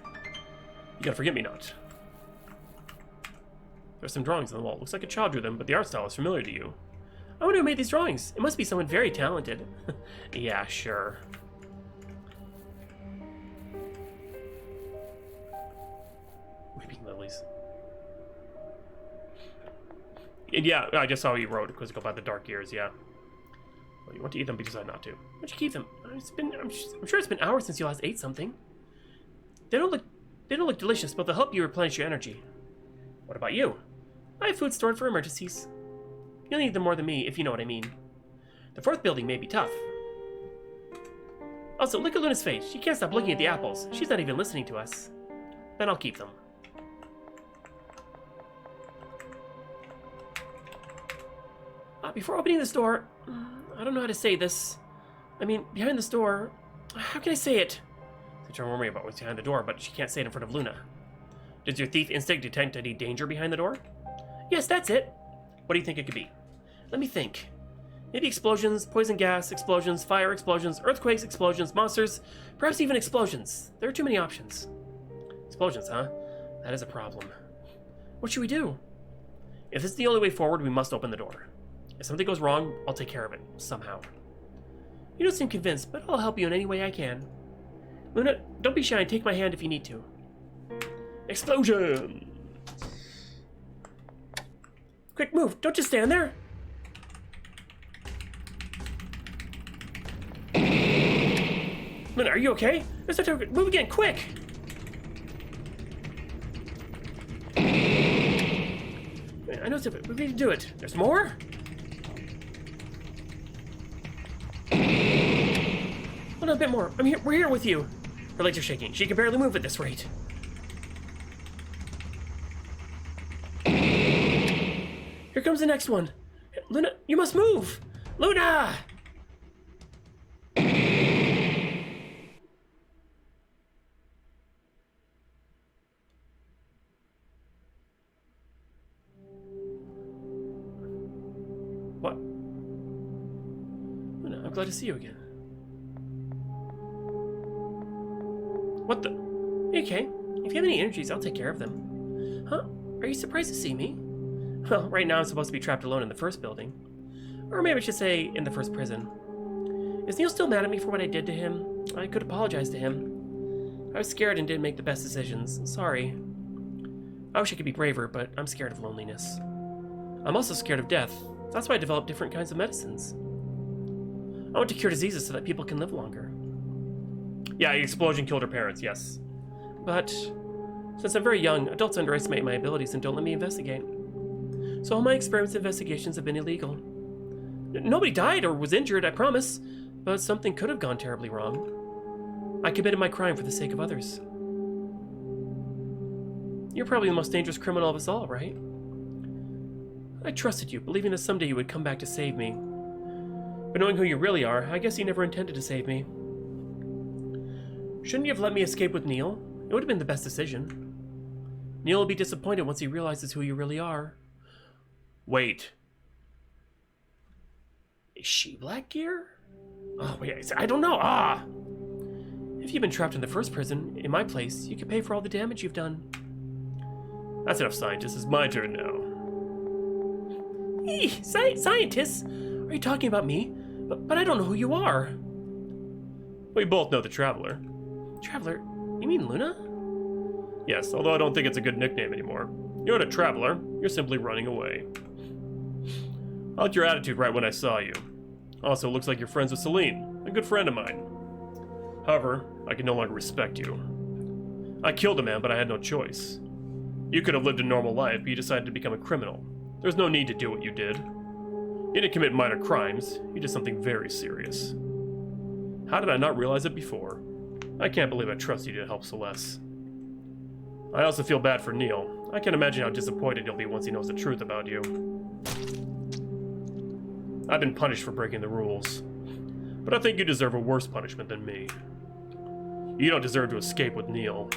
You got a forget-me-not. There's some drawings on the wall. Looks like a child drew them, but the art style is familiar to you. I wonder who made these drawings. It must be someone very talented. Yeah, sure. Weeping lilies. And yeah, I just saw what you wrote. Quizzical about the dark years, yeah. Well, you want to eat them, but you decide not to. Why'd you keep them? I'm sure it's been hours since you last ate something. They don't look delicious, but they'll help you replenish your energy. What about you? I have food stored for emergencies. You'll need them more than me, if you know what I mean. The fourth building may be tough. Also, look at Luna's face. She can't stop looking at the apples. She's not even listening to us. Then I'll keep them. Before opening this door, I don't know how to say this. I mean, behind this door, how can I say it? She's trying to worry about what's behind the door, but she can't say it in front of Luna. Does your thief instinct detect any danger behind the door? Yes, that's it. What do you think it could be? Let me think. Maybe explosions, poison gas, explosions, fire explosions, earthquakes, explosions, monsters, perhaps even explosions. There are too many options. Explosions, huh? That is a problem. What should we do? If this is the only way forward, we must open the door. If something goes wrong, I'll take care of it, somehow. You don't seem convinced, but I'll help you in any way I can. Luna, don't be shy and take my hand if you need to. Explosion! Quick, move! Don't just stand there! Luna, are you okay? There's no time. Move again, quick! I know it's we need to do it. There's more? Oh no, a bit more. I'm here. We're here with you. Her legs are shaking. She can barely move at this rate. Here comes the next one. Luna, you must move! Luna! What? Luna, I'm glad to see you again. What the? Okay. If you have any energies, I'll take care of them. Huh? Are you surprised to see me? Well, right now I'm supposed to be trapped alone in the first building. Or maybe I should say, in the first prison. Is Neil still mad at me for what I did to him? I could apologize to him. I was scared and didn't make the best decisions. Sorry. I wish I could be braver, but I'm scared of loneliness. I'm also scared of death. That's why I developed different kinds of medicines. I want to cure diseases so that people can live longer. Yeah, the explosion killed her parents, yes. But since I'm very young, adults underestimate my abilities and don't let me investigate. So all my experiments and investigations have been illegal. Nobody died or was injured, I promise, but something could have gone terribly wrong. I committed my crime for the sake of others. You're probably the most dangerous criminal of us all, right? I trusted you, believing that someday you would come back to save me. But knowing who you really are, I guess you never intended to save me. Shouldn't you have let me escape with Neil? It would have been the best decision. Neil will be disappointed once he realizes who you really are. Wait. Is she Blackgear? Oh, wait, I don't know. If you've been trapped in the first prison, in my place, you could pay for all the damage you've done. That's enough, scientists. It's my turn now. Scientists? Are you talking about me? But I don't know who you are. We both know the Traveler. Traveler? You mean Luna? Yes, although I don't think it's a good nickname anymore. You're not a traveler. You're simply running away. I liked your attitude right when I saw you. Also, it looks like you're friends with Celine, a good friend of mine. However, I can no longer respect you. I killed a man, but I had no choice. You could have lived a normal life, but you decided to become a criminal. There's no need to do what you did. You didn't commit minor crimes. You did something very serious. How did I not realize it before? I can't believe I trusted you to help Celeste. I also feel bad for Neil. I can't imagine how disappointed he'll be once he knows the truth about you. I've been punished for breaking the rules. But I think you deserve a worse punishment than me. You don't deserve to escape with Neil.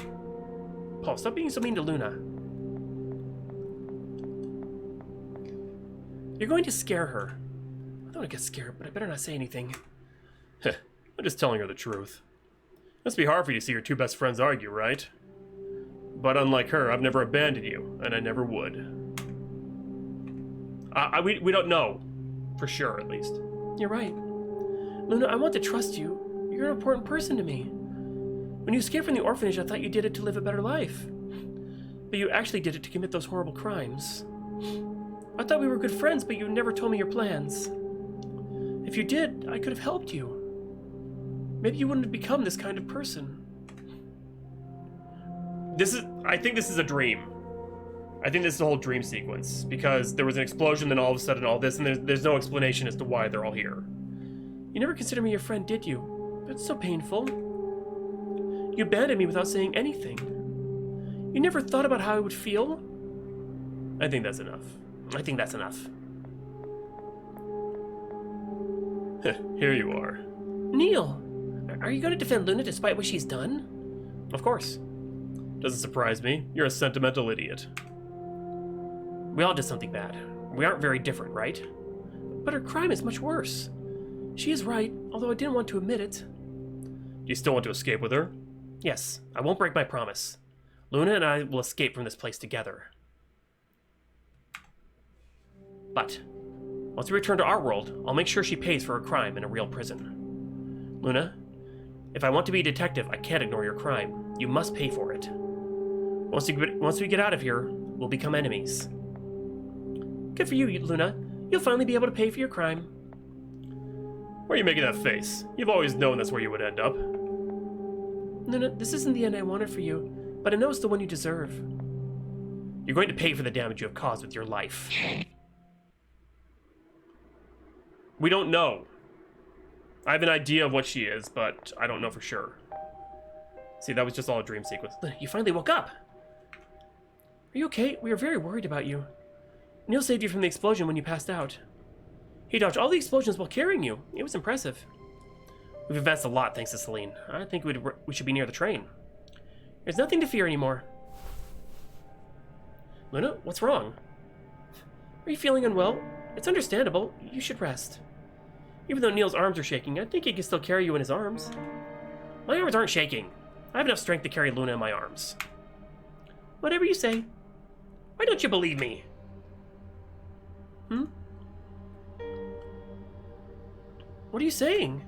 Paul, stop being so mean to Luna. You're going to scare her. I don't want to get scared, but I better not say anything. Heh, I'm just telling her the truth. Must be hard for you to see your two best friends argue, right? But unlike her, I've never abandoned you, and I never would. We don't know. For sure, at least. You're right. Luna, I want to trust you. You're an important person to me. When you escaped from the orphanage, I thought you did it to live a better life. But you actually did it to commit those horrible crimes. I thought we were good friends, but you never told me your plans. If you did, I could have helped you. Maybe you wouldn't have become this kind of person. I think this is a dream. I think this is a whole dream sequence, because there was an explosion, then all of a sudden all this, and there's no explanation as to why they're all here. You never considered me your friend, did you? That's so painful. You abandoned me without saying anything. You never thought about how I would feel? I think that's enough. I think that's enough. Here you are. Neil! Are you going to defend Luna despite what she's done? Of course. Doesn't surprise me. You're a sentimental idiot. We all did something bad. We aren't very different, right? But her crime is much worse. She is right, although I didn't want to admit it. Do you still want to escape with her? Yes, I won't break my promise. Luna and I will escape from this place together. But, once we return to our world, I'll make sure she pays for her crime in a real prison. Luna, if I want to be a detective, I can't ignore your crime. You must pay for it. Once we get out of here, we'll become enemies. Good for you, Luna. You'll finally be able to pay for your crime. Why are you making that face? You've always known that's where you would end up. Luna, this isn't the end I wanted for you, but I know it's the one you deserve. You're going to pay for the damage you have caused with your life. We don't know. I have an idea of what she is, but I don't know for sure. See, that was just all a dream sequence. You finally woke up. Are you okay? We were very worried about you. Neil saved you from the explosion when you passed out. He dodged all the explosions while carrying you. It was impressive. We've advanced a lot thanks to Celine. I think we should be near the train. There's nothing to fear anymore. Luna, what's wrong? Are you feeling unwell? It's understandable. You should rest. Even though Neil's arms are shaking, I think he can still carry you in his arms. My arms aren't shaking. I have enough strength to carry Luna in my arms. Whatever you say. Why don't you believe me? What are you saying?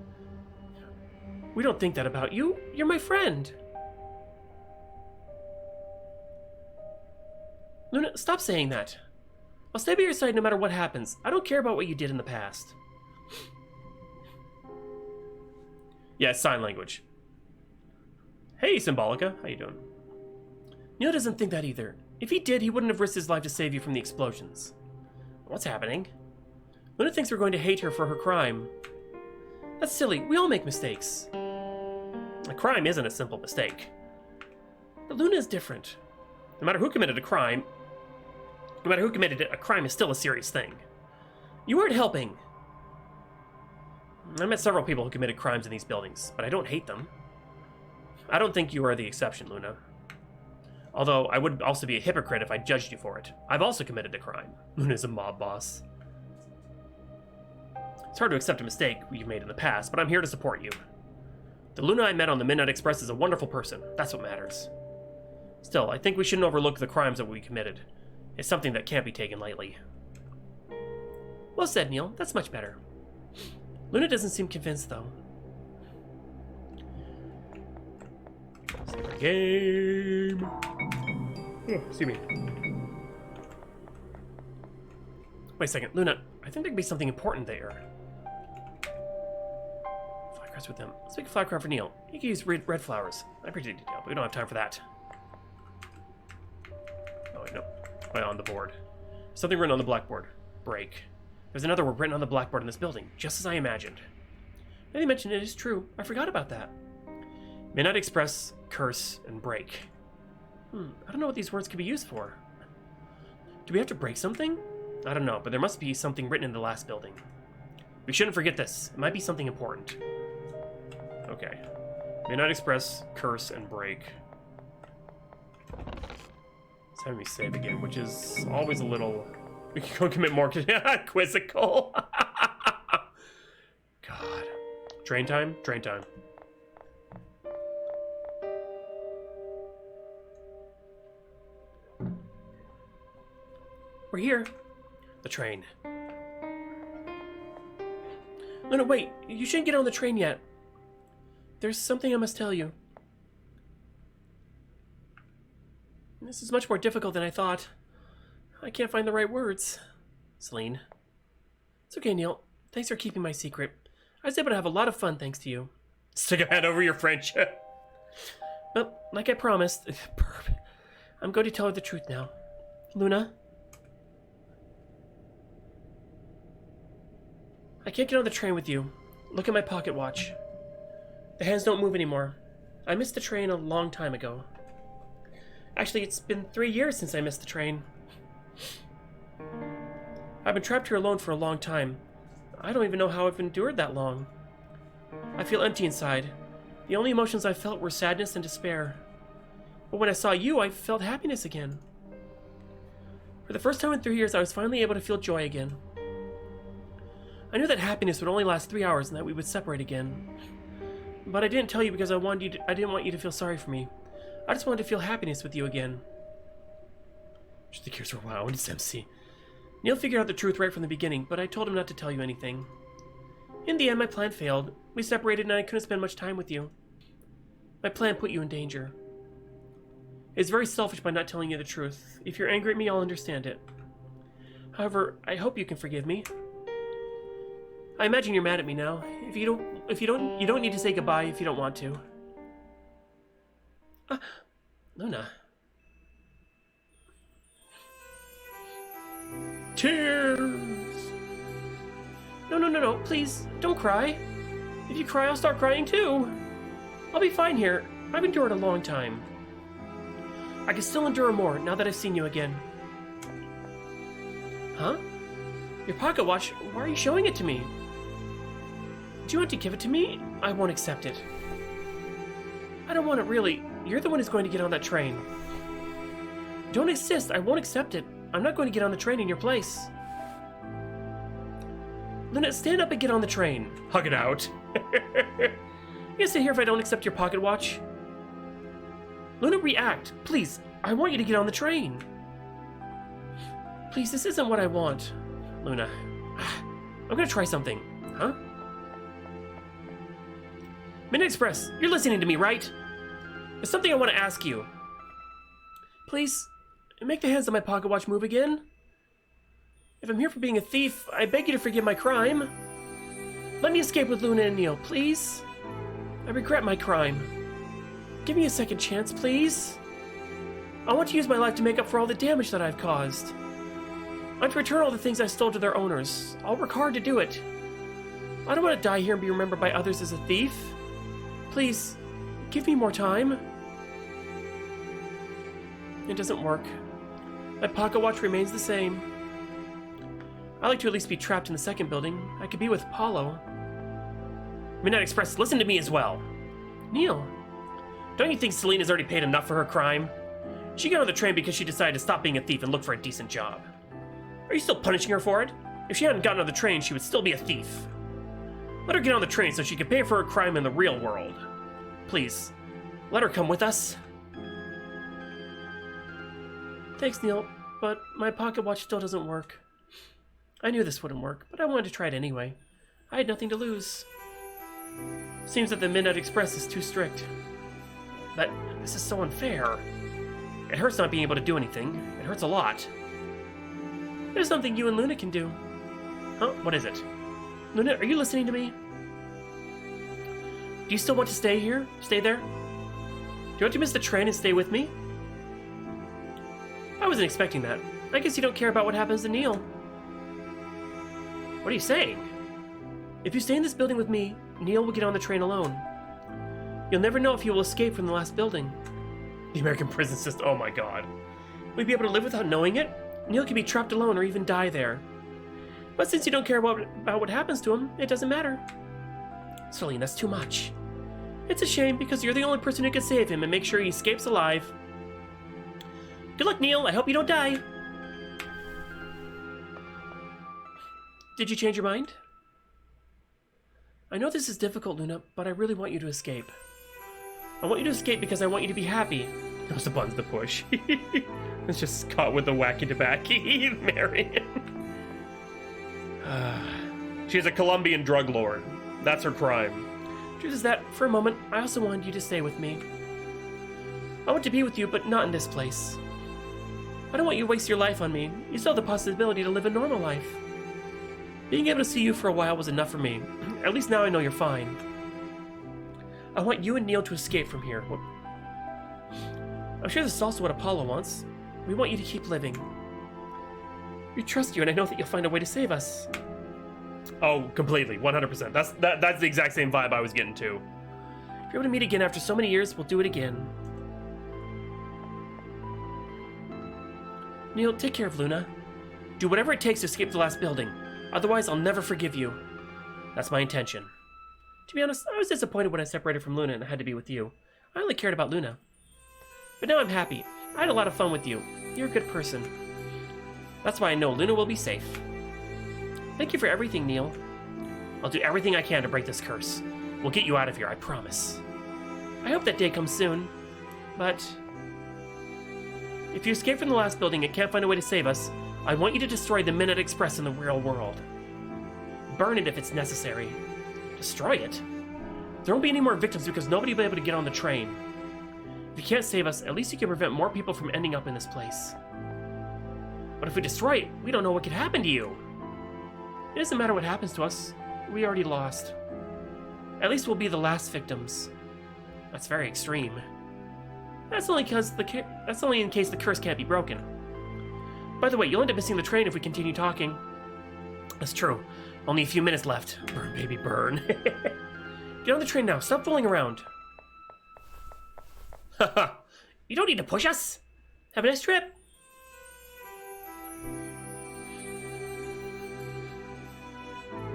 We don't think that about you. You're my friend. Luna, stop saying that. I'll stay by your side no matter what happens. I don't care about what you did in the past. Yeah, it's sign language. Hey, Symbolica. How you doing? Neil doesn't think that either. If he did, he wouldn't have risked his life to save you from the explosions. What's happening? Luna thinks we're going to hate her for her crime. That's silly. We all make mistakes. A crime isn't a simple mistake. But Luna is different. No matter who committed a crime, a crime is still a serious thing. You weren't helping. I met several people who committed crimes in these buildings, but I don't hate them. I don't think you are the exception, Luna. Although, I would also be a hypocrite if I judged you for it. I've also committed a crime. Luna's a mob boss. It's hard to accept a mistake you've made in the past, but I'm here to support you. The Luna I met on the Midnight Express is a wonderful person. That's what matters. Still, I think we shouldn't overlook the crimes that we committed. It's something that can't be taken lightly. Well said, Neil. That's much better. Luna doesn't seem convinced, though. Game. Oh, excuse me. Wait a second, Luna. I think there could be something important there. Flycraft with them. Let's make a flycraft for Neil. You can use red flowers. I appreciate the detail, but we don't have time for that. Oh, wait, no. Wait, on the board. Something written on the blackboard. Break. There's another word written on the blackboard in this building, just as I imagined. Now you mentioned it is true. I forgot about that. Midnight Express, curse, and break. I don't know what these words could be used for. Do we have to break something? I don't know, but there must be something written in the last building. We shouldn't forget this. It might be something important. Okay. Midnight Express, curse, and break. It's having me save again, which is always a little... We can go commit more quizzical. God. Train time? Train time. We're here. The train. No, wait. You shouldn't get on the train yet. There's something I must tell you. This is much more difficult than I thought. I can't find the right words. Celine. It's okay, Neil. Thanks for keeping my secret. I was able to have a lot of fun thanks to you. Stick a hand over your friendship. Well, like I promised, I'm going to tell her the truth now. Luna? I can't get on the train with you. Look at my pocket watch. The hands don't move anymore. I missed the train a long time ago. Actually, it's been 3 years since I missed the train. I've been trapped here alone for a long time. I don't even know how I've endured that long. I feel empty inside. The only emotions I felt were sadness and despair. But when I saw you, I felt happiness again. For the first time in 3 years, I was finally able to feel joy again. I knew that happiness would only last 3 hours and that we would separate again. But I didn't tell you because I didn't want you to feel sorry for me. I just wanted to feel happiness with you again. The gears were wound, it's MC. Neil figured out the truth right from the beginning, but I told him not to tell you anything. In the end, my plan failed. We separated and I couldn't spend much time with you. My plan put you in danger. It's very selfish by not telling you the truth. If you're angry at me, I'll understand it. However, I hope you can forgive me. I imagine you're mad at me now. You don't need to say goodbye if you don't want to. Luna. Tears! No, please, don't cry. If you cry, I'll start crying too. I'll be fine here. I've endured a long time. I can still endure more now that I've seen you again. Huh? Your pocket watch? Why are you showing it to me? Do you want to give it to me? I won't accept it. I don't want it really. You're the one who's going to get on that train. Don't insist. I won't accept it. I'm not going to get on the train in your place. Luna, stand up and get on the train. Hug it out. You gonna sit here if I don't accept your pocket watch? Luna, react. Please, I want you to get on the train. Please, this isn't what I want. Luna, I'm gonna try something. Huh? Midnight Express, you're listening to me, right? There's something I want to ask you. Please, make the hands on my pocket watch move again. If I'm here for being a thief, I beg you to forgive my crime. Let me escape with Luna and Neil, please. I regret my crime. Give me a second chance, please. I want to use my life to make up for all the damage that I've caused. I want to return all the things I stole to their owners. I'll work hard to do it. I don't want to die here and be remembered by others as a thief. Please, give me more time. It doesn't work. My pocket watch remains the same. I like to at least be trapped in the second building. I could be with Apollo. Midnight Express, listen to me as well. Neil, don't you think Celine has already paid enough for her crime? She got on the train because she decided to stop being a thief and look for a decent job. Are you still punishing her for it? If she hadn't gotten on the train, she would still be a thief. Let her get on the train so she can pay for her crime in the real world. Please, let her come with us. Thanks, Neil, but my pocket watch still doesn't work. I knew this wouldn't work, but I wanted to try it anyway. I had nothing to lose. Seems that the Midnight Express is too strict. But this is so unfair. It hurts not being able to do anything. It hurts a lot. There's something you and Luna can do. Huh? What is it? Luna, are you listening to me? Do you still want to stay here? Stay there? Do you want to miss the train and stay with me? I wasn't expecting that. I guess you don't care about what happens to Neil. What are you saying? If you stay in this building with me, Neil will get on the train alone. You'll never know if he will escape from the last building. The American prison system, oh my god. We'd be able to live without knowing it? Neil can be trapped alone or even die there. But since you don't care about what happens to him, it doesn't matter. Celine, that's too much. It's a shame because you're the only person who can save him and make sure he escapes alive. Good luck, Neil. I hope you don't die. Did you change your mind? I know this is difficult, Luna, but I really want you to escape. I want you to escape because I want you to be happy. Those are the buttons to push. It's just caught with the wacky tobacco, Marion. She is a Colombian drug lord. That's her crime. Truth is that, for a moment, I also wanted you to stay with me. I want to be with you, but not in this place. I don't want you to waste your life on me. You still have the possibility to live a normal life. Being able to see you for a while was enough for me. At least now I know you're fine. I want you and Neil to escape from here. I'm sure this is also what Apollo wants. We want you to keep living. We trust you, and I know that you'll find a way to save us. Oh, completely, 100%. That's the exact same vibe I was getting to. If you're able to meet again after so many years, we'll do it again. Neil, take care of Luna. Do whatever it takes to escape the last building. Otherwise, I'll never forgive you. That's my intention. To be honest, I was disappointed when I separated from Luna and I had to be with you. I only cared about Luna. But now I'm happy. I had a lot of fun with you. You're a good person. That's why I know Luna will be safe. Thank you for everything, Neil. I'll do everything I can to break this curse. We'll get you out of here, I promise. I hope that day comes soon. But if you escape from the last building and can't find a way to save us, I want you to destroy the Midnight Express in the real world. Burn it if it's necessary. Destroy it? There won't be any more victims because nobody will be able to get on the train. If you can't save us, at least you can prevent more people from ending up in this place. But if we destroy it, we don't know what could happen to you. It doesn't matter what happens to us. We already lost. At least we'll be the last victims. That's very extreme. That's only in case the curse can't be broken. By the way, you'll end up missing the train if we continue talking. That's true. Only a few minutes left. Burn, baby, burn. Get on the train now. Stop fooling around. Haha. You don't need to push us. Have a nice trip.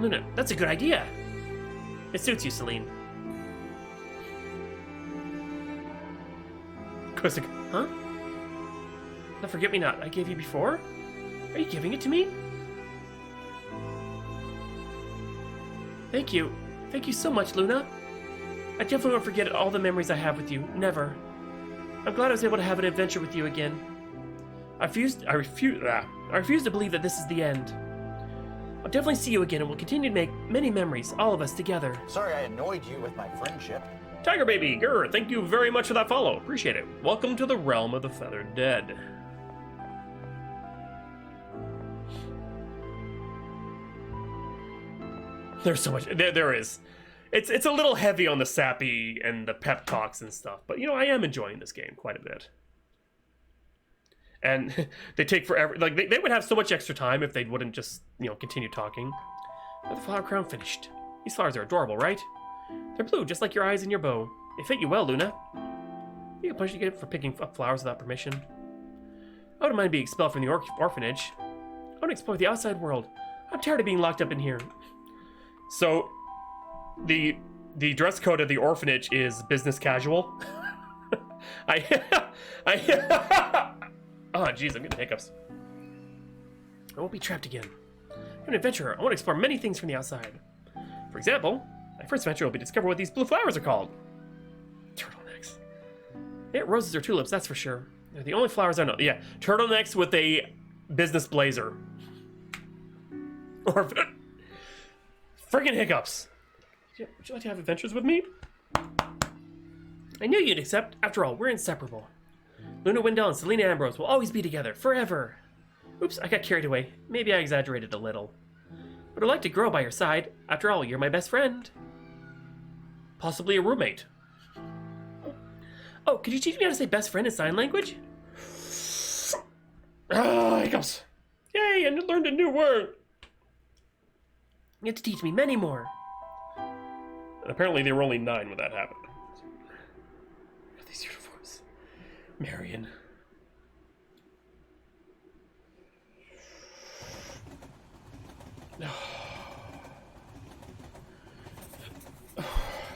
Luna, that's a good idea. It suits you, Celine. Huh? The forget-me-not I gave you before? Are you giving it to me? Thank you. Thank you so much, Luna. I definitely won't forget all the memories I have with you. Never. I'm glad I was able to have an adventure with you again. I refuse to believe that this is the end. I'll definitely see you again, and we'll continue to make many memories, all of us together. Sorry I annoyed you with my friendship. Tiger Baby, grr, thank you very much for that follow. Appreciate it. Welcome to the realm of the feathered dead. There's so much. There is. It's a little heavy on the sappy and the pep talks and stuff, but you know, I am enjoying this game quite a bit. And they take forever. Like they would have so much extra time if they wouldn't just, you know, continue talking. But the flower crown finished. These flowers are adorable, right? They're blue, just like your eyes and your bow. They fit you well, Luna. You can punish you for picking up flowers without permission. I wouldn't mind being expelled from the orphanage. I want to explore the outside world. I'm tired of being locked up in here. So, the dress code of the orphanage is business casual. Oh, jeez, I'm getting hiccups. I won't be trapped again. I'm an adventurer. I want to explore many things from the outside. For example, my first venture will be to discover what these blue flowers are called. Turtlenecks. They ain't roses or tulips, that's for sure. They're the only flowers I know. Yeah, turtlenecks with a business blazer. Or friggin' hiccups. Would you like to have adventures with me? I knew you'd accept. After all, we're inseparable. Luna Wendell and Selena Ambrose will always be together, forever. Oops, I got carried away. Maybe I exaggerated a little. But I'd like to grow by your side. After all, you're my best friend. Possibly a roommate. Oh, could you teach me how to say best friend in sign language? Hiccups. Yay, I learned a new word. You have to teach me many more. And apparently there were only 9 when that happened. These uniforms. Marion.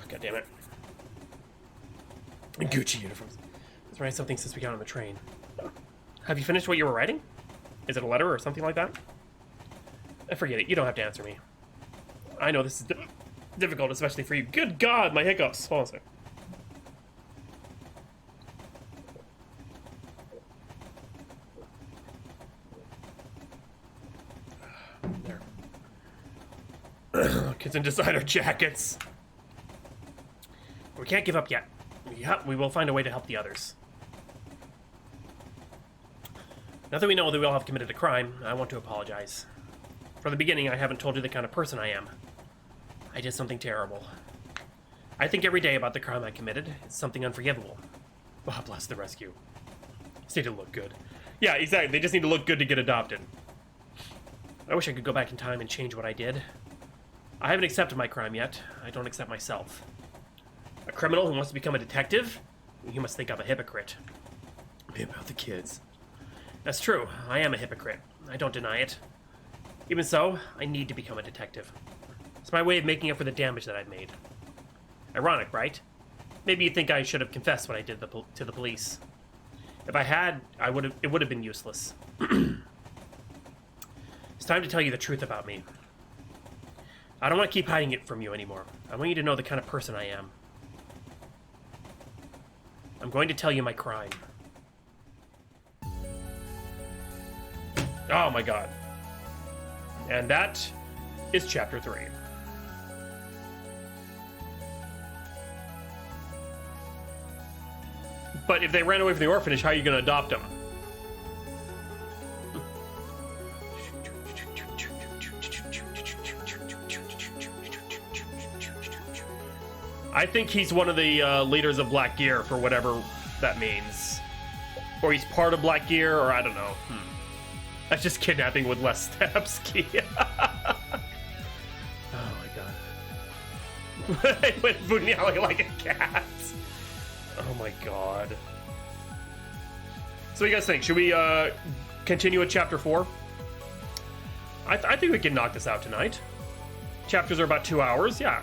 God damn it. Gucci uniforms. Let's write something since we got on the train. Have you finished what you were writing? Is it a letter or something like that? Forget it. You don't have to answer me. I know this is difficult, especially for you. Good God, my hiccups. Hold on a sec. There. Kids in designer jackets. We can't give up yet. Yep, we will find a way to help the others. Now that we know that we all have committed a crime, I want to apologize. From the beginning, I haven't told you the kind of person I am. I did something terrible. I think every day about the crime I committed. It's something unforgivable. God bless the rescue. Just need to look good. Yeah, exactly. They just need to look good to get adopted. I wish I could go back in time and change what I did. I haven't accepted my crime yet. I don't accept myself. A criminal who wants to become a detective? You must think I'm a hypocrite. Be about the kids. That's true. I am a hypocrite. I don't deny it. Even so, I need to become a detective. It's my way of making up for the damage that I've made. Ironic, right? Maybe you think I should have confessed what I did to the police. If I had, it would have been useless. It's time to tell you the truth about me. I don't want to keep hiding it from you anymore. I want you to know the kind of person I am. I'm going to tell you my crime. Oh my god. And that is chapter 3. But if they ran away from the orphanage, how are you going to adopt them? I think he's one of the leaders of Black Gear, for whatever that means. Or he's part of Black Gear, or I don't know. That's just kidnapping with less steps. Oh my god. They went Bunyali like a cat. Oh my god. So what do you guys think? Should we continue with chapter 4? I think we can knock this out tonight. Chapters are about 2 hours, yeah.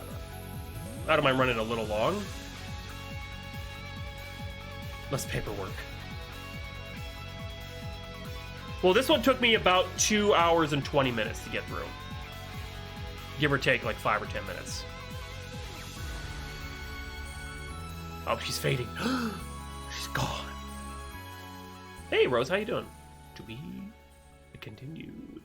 I don't mind running a little long. Less paperwork. Well, this one took me about 2 hours and 20 minutes to get through. Give or take like 5 or 10 minutes. Oh, she's fading. She's gone. Hey, Rose, how you doing? To be continued.